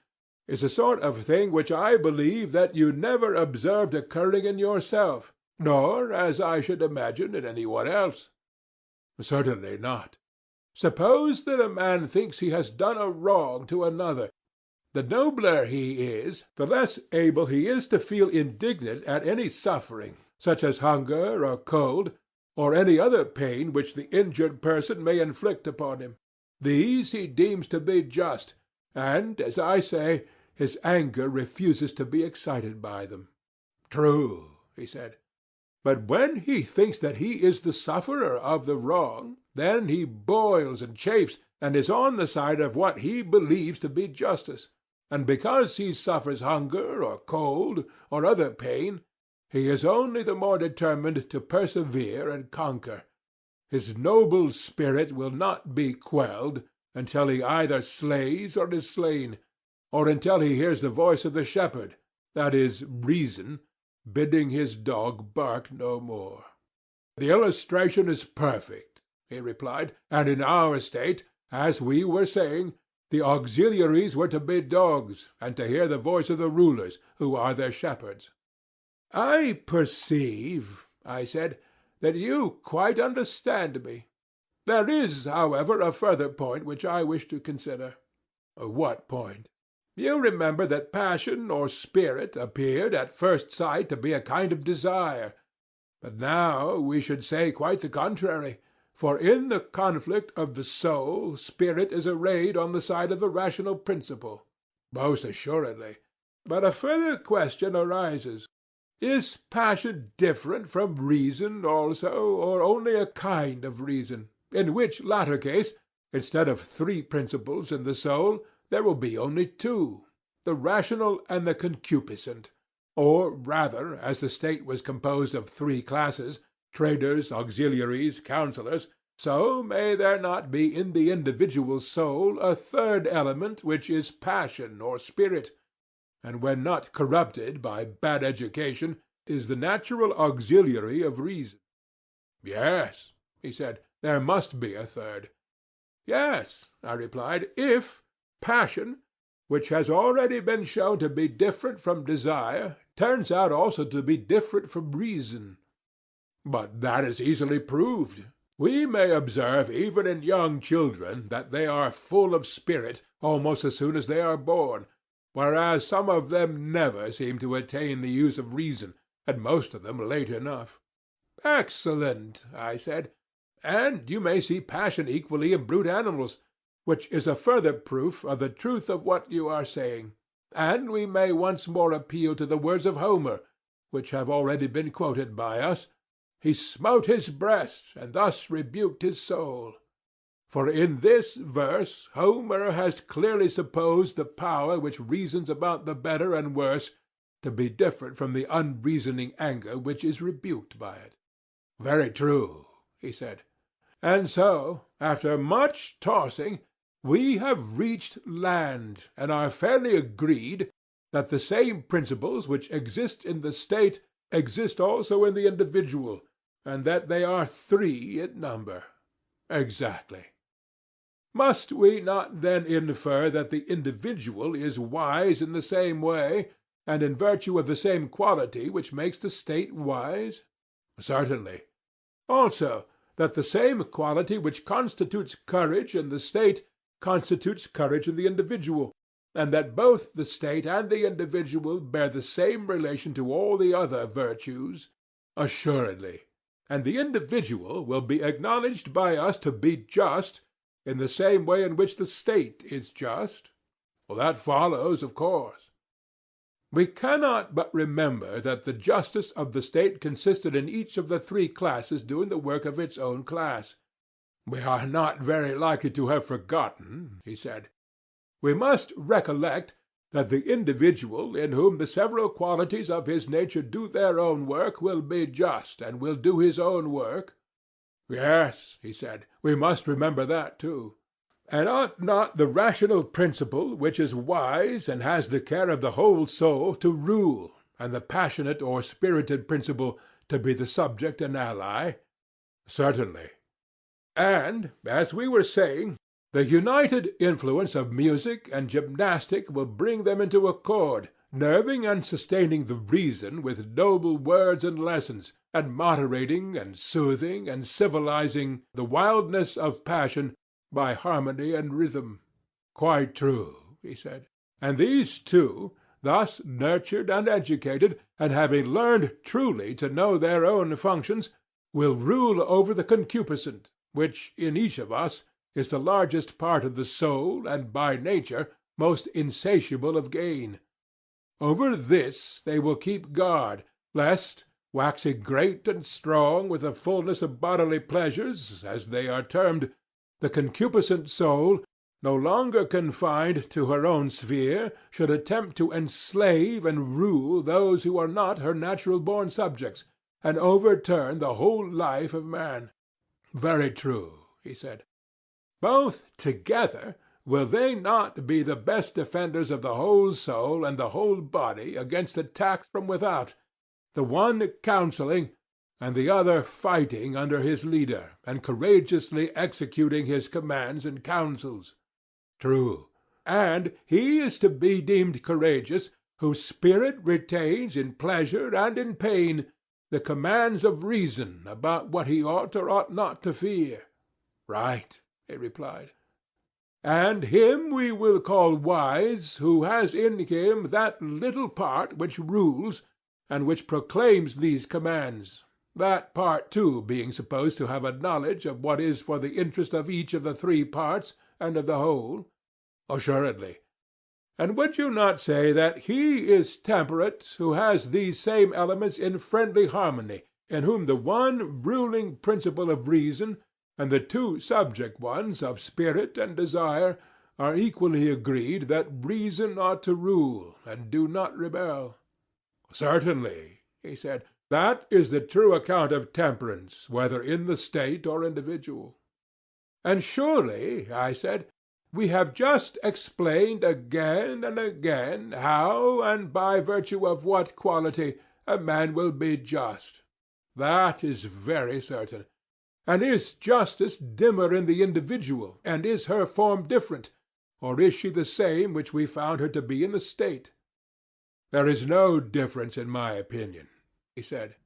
is a sort of thing which I believe that you never observed occurring in yourself, nor, as I should imagine, in any one else." "Certainly not. Suppose that a man thinks he has done a wrong to another. The nobler he is, the less able he is to feel indignant at any suffering, such as hunger or cold, or any other pain which the injured person may inflict upon him. These he deems to be just, and, as I say, his anger refuses to be excited by them." "True," he said. "But when he thinks that he is the sufferer of the wrong, then he boils and chafes, and is on the side of what he believes to be justice. And because he suffers hunger or cold or other pain, he is only the more determined to persevere and conquer. His noble spirit will not be quelled until he either slays or is slain, or until he hears the voice of the shepherd, that is, reason, bidding his dog bark no more." "The illustration is perfect," he replied, "and in our state, as we were saying, the auxiliaries were to be dogs, and to hear the voice of the rulers, who are their shepherds." "I perceive," I said, that you quite understand me. There is, however, a further point which I wish to consider. What point? You remember that passion or spirit appeared at first sight to be a kind of desire, but now we should say quite the contrary, for in the conflict of the soul spirit is arrayed on the side of the rational principle. Most assuredly. But a further question arises. Is passion different from reason also, or only a kind of reason? In which latter case, instead of three principles in the soul, there will be only two, the rational and the concupiscent. Or rather, as the state was composed of three classes, traders, auxiliaries, counsellors, so may there not be in the individual soul a third element which is passion or spirit, and when not corrupted by bad education, is the natural auxiliary of reason? Yes, he said, there must be a third. Yes, I replied, if passion, which has already been shown to be different from desire, turns out also to be different from reason. But that is easily proved. We may observe even in young children that they are full of spirit almost as soon as they are born, whereas some of them never seem to attain the use of reason, and most of them late enough. Excellent, I said. And you may see passion equally in brute animals, which is a further proof of the truth of what you are saying. And we may once more appeal to the words of Homer, which have already been quoted by us. He smote his breast, and thus rebuked his soul. For in this verse Homer has clearly supposed the power which reasons about the better and worse to be different from the unreasoning anger which is rebuked by it. Very true, he said. And so, after much tossing, we have reached land, and are fairly agreed that the same principles which exist in the state exist also in the individual, and that they are three in number. Exactly. Must we not then infer that the individual is wise in the same way, and in virtue of the same quality which makes the state wise? Certainly. Also, that the same quality which constitutes courage in the state constitutes courage in the individual, and that both the state and the individual bear the same relation to all the other virtues? Assuredly. And the individual will be acknowledged by us to be just in the same way in which the state is just? Well, that follows, of course. We cannot but remember that the justice of the state consisted in each of the three classes doing the work of its own class. We are not very likely to have forgotten, he said. We must recollect that the individual in whom the several qualities of his nature do their own work will be just, and will do his own work. Yes, he said, we must remember that too. And ought not the rational principle, which is wise and has the care of the whole soul, to rule, and the passionate or spirited principle to be the subject and ally? Certainly. And, as we were saying, the united influence of music and gymnastic will bring them into accord, nerving and sustaining the reason with noble words and lessons, and moderating and soothing and civilizing the wildness of passion by harmony and rhythm. Quite true, he said. And these two, thus nurtured and educated, and having learned truly to know their own functions, will rule over the concupiscent, which in each of us is the largest part of the soul, and by nature most insatiable of gain. Over this they will keep guard, lest, waxing great and strong with the fullness of bodily pleasures, as they are termed, the concupiscent soul, no longer confined to her own sphere, should attempt to enslave and rule those who are not her natural-born subjects, and overturn the whole life of man. Very true, he said. Both together will they not be the best defenders of the whole soul and the whole body against attacks from without, the one counselling, and the other fighting under his leader, and courageously executing his commands and counsels? True. And he is to be deemed courageous whose spirit retains in pleasure and in pain the commands of reason about what he ought or ought not to fear. Right, he replied. And him we will call wise who has in him that little part which rules and which proclaims these commands, that part too being supposed to have a knowledge of what is for the interest of each of the three parts and of the whole. Assuredly. And would you not say that he is temperate who has these same elements in friendly harmony, in whom the one ruling principle of reason and the two subject ones of spirit and desire are equally agreed that reason ought to rule and do not rebel? Certainly, he said, that is the true account of temperance, whether in the state or individual. And surely, I said, we have just explained again and again how and by virtue of what quality a man will be just. That is very certain. And is justice dimmer in the individual, and is her form different, or is she the same which we found her to be in the state? There is no difference in my opinion, he said,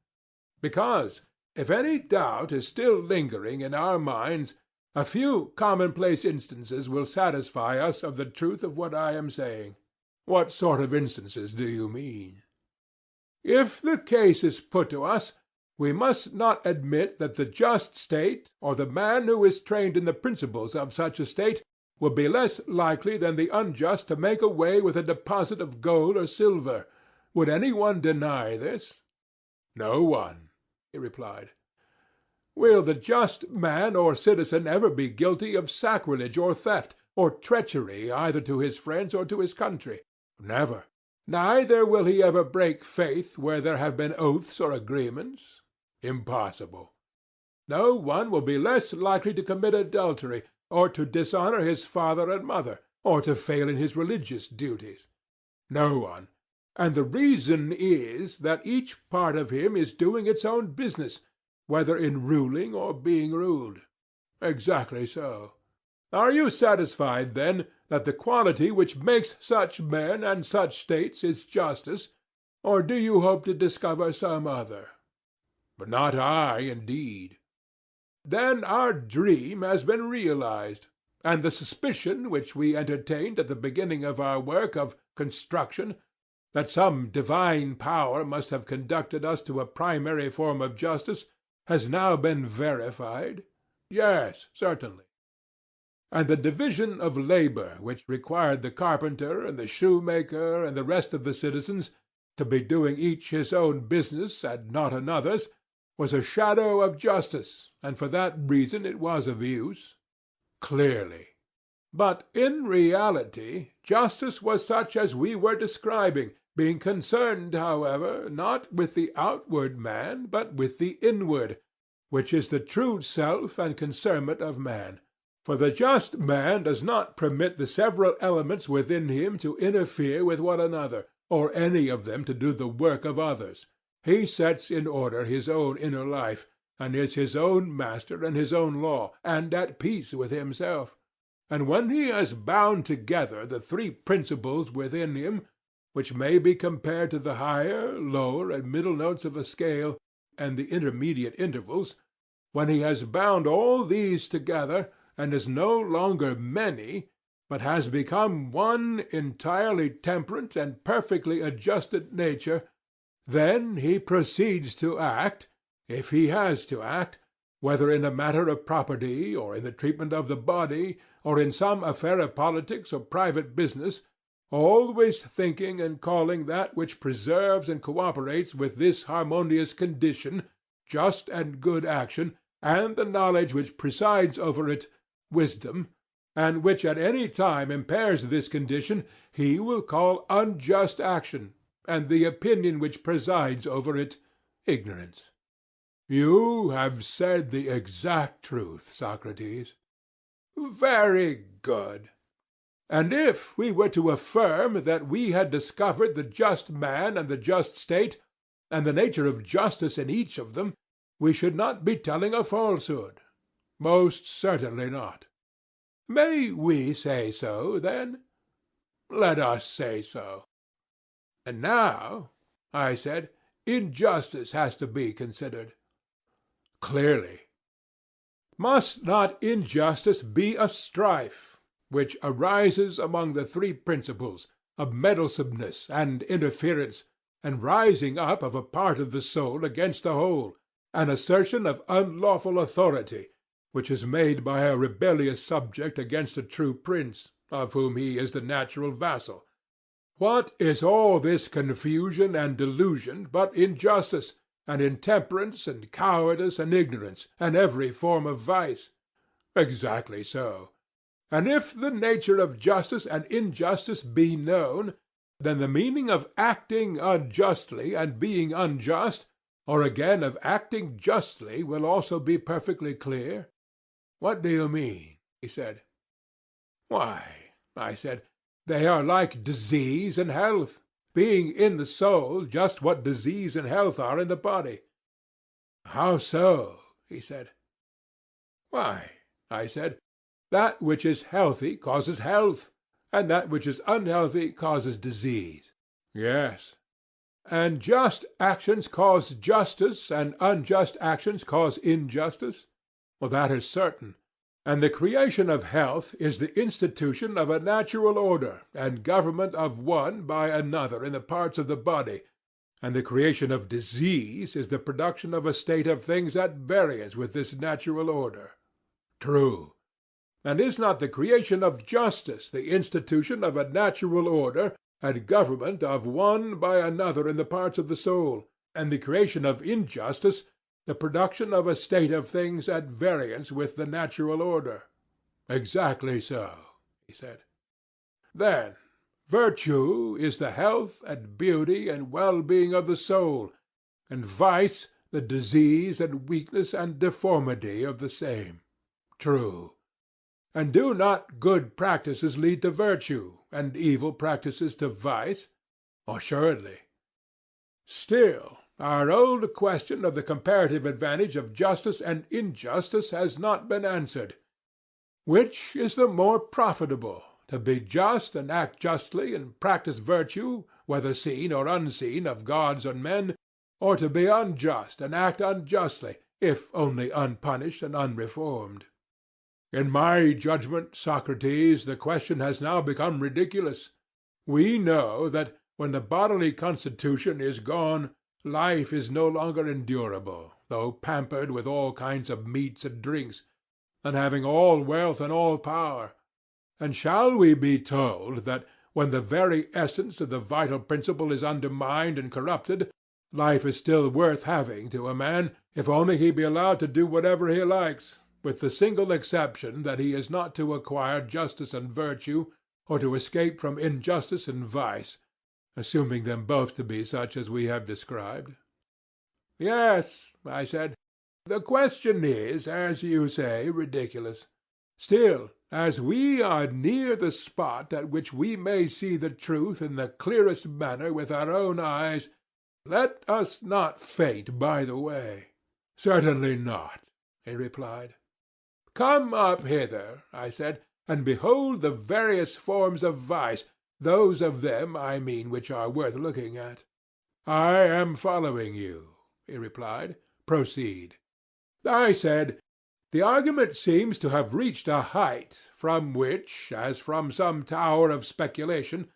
because, if any doubt is still lingering in our minds, a few commonplace instances will satisfy us of the truth of what I am saying. What sort of instances do you mean? If the case is put to us, we must not admit that the just state, or the man who is trained in the principles of such a state, will be less likely than the unjust to make away with a deposit of gold or silver. Would any one deny this? No one, he replied. Will the just man or citizen ever be guilty of sacrilege or theft, or treachery either to his friends or to his country? Never. Neither will he ever break faith where there have been oaths or agreements? Impossible. No one will be less likely to commit adultery, or to dishonor his father and mother, or to fail in his religious duties. No one. And the reason is that each part of him is doing its own business, whether in ruling or being ruled. Exactly so. Are you satisfied, then, that the quality which makes such men and such states is justice, or do you hope to discover some other? But not I, indeed. Then our dream has been realized, and the suspicion which we entertained at the beginning of our work of construction, that some divine power must have conducted us to a primary form of justice, has now been verified? Yes, certainly. And the division of labor which required the carpenter and the shoemaker and the rest of the citizens to be doing each his own business and not another's was a shadow of justice, and for that reason it was of use? Clearly. But in reality justice was such as we were describing, being concerned, however, not with the outward man, but with the inward, which is the true self and concernment of man. For the just man does not permit the several elements within him to interfere with one another, or any of them to do the work of others. He sets in order his own inner life, and is his own master and his own law, and at peace with himself. And when he has bound together the three principles within him, which may be compared to the higher, lower, and middle notes of a scale, and the intermediate intervals, when he has bound all these together, and is no longer many, but has become one entirely temperate and perfectly adjusted nature, then he proceeds to act, if he has to act, whether in a matter of property, or in the treatment of the body, or in some affair of politics or private business, always thinking and calling that which preserves and cooperates with this harmonious condition just and good action, and the knowledge which presides over it wisdom, and which at any time impairs this condition he will call unjust action, and the opinion which presides over it ignorance. You have said the exact truth, Socrates. Very good. And if we were to affirm that we had discovered the just man and the just state, and the nature of justice in each of them, we should not be telling a falsehood. Most certainly not. May we say so, then? Let us say so. And now, I said, injustice has to be considered. Clearly. Must not injustice be a strife, which arises among the three principles of meddlesomeness and interference, and rising up of a part of the soul against the whole, an assertion of unlawful authority, which is made by a rebellious subject against a true prince, of whom he is the natural vassal? What is all this confusion and delusion but injustice, and intemperance, and cowardice, and ignorance, and every form of vice? Exactly so. And if the nature of justice and injustice be known, then the meaning of acting unjustly and being unjust, or again of acting justly, will also be perfectly clear. What do you mean? He said. Why, I said, they are like disease and health, being in the soul just what disease and health are in the body. How so? He said. Why, I said, that which is healthy causes health, and that which is unhealthy causes disease. Yes. And just actions cause justice, and unjust actions cause injustice? Well, that is certain. And the creation of health is the institution of a natural order, and government of one by another in the parts of the body, and the creation of disease is the production of a state of things at variance with this natural order. True. And is not the creation of justice the institution of a natural order, and government of one by another in the parts of the soul, and the creation of injustice the production of a state of things at variance with the natural order? Exactly so, he said. Then virtue is the health and beauty and well-being of the soul, and vice the disease and weakness and deformity of the same. True. And do not good practices lead to virtue, and evil practices to vice? Assuredly. Still, our old question of the comparative advantage of justice and injustice has not been answered. Which is the more profitable, to be just and act justly and practice virtue, whether seen or unseen of gods and men, or to be unjust and act unjustly, if only unpunished and unreformed? In my judgment, Socrates, the question has now become ridiculous. We know that when the bodily constitution is gone, life is no longer endurable, though pampered with all kinds of meats and drinks, and having all wealth and all power. And shall we be told that when the very essence of the vital principle is undermined and corrupted, life is still worth having to a man, if only he be allowed to do whatever he likes, with the single exception that he is not to acquire justice and virtue, or to escape from injustice and vice, assuming them both to be such as we have described? Yes, I said, the question is, as you say, ridiculous. Still, as we are near the spot at which we may see the truth in the clearest manner with our own eyes, let us not faint by the way. Certainly not, he replied. Come up hither, I said, and behold the various forms of vice, those of them, I mean, which are worth looking at. I am following you, he replied. Proceed. I said, the argument seems to have reached a height from which, as from some tower of speculation,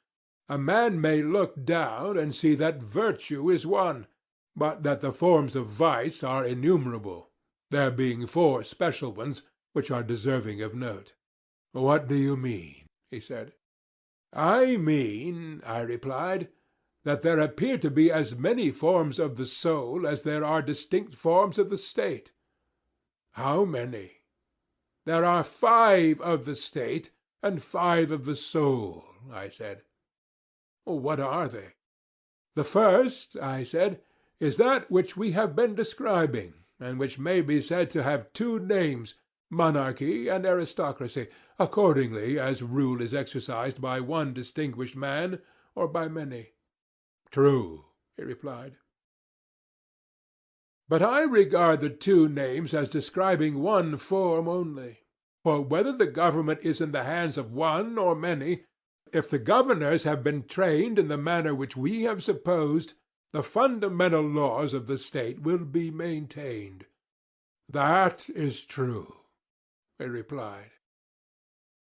a man may look down and see that virtue is one, but that the forms of vice are innumerable, there being 4 special ones which are deserving of note. What do you mean? He said. I mean, I replied, that there appear to be as many forms of the soul as there are distinct forms of the state. How many? There are 5 of the state and 5 of the soul, I said. What are they? The first, I said, is that which we have been describing, and which may be said to have 2 names, monarchy and aristocracy, accordingly as rule is exercised by one distinguished man or by many. True, he replied. But I regard the 2 names as describing one form only. For whether the government is in the hands of one or many, if the governors have been trained in the manner which we have supposed, The fundamental laws of the state will be maintained. That is true, he replied.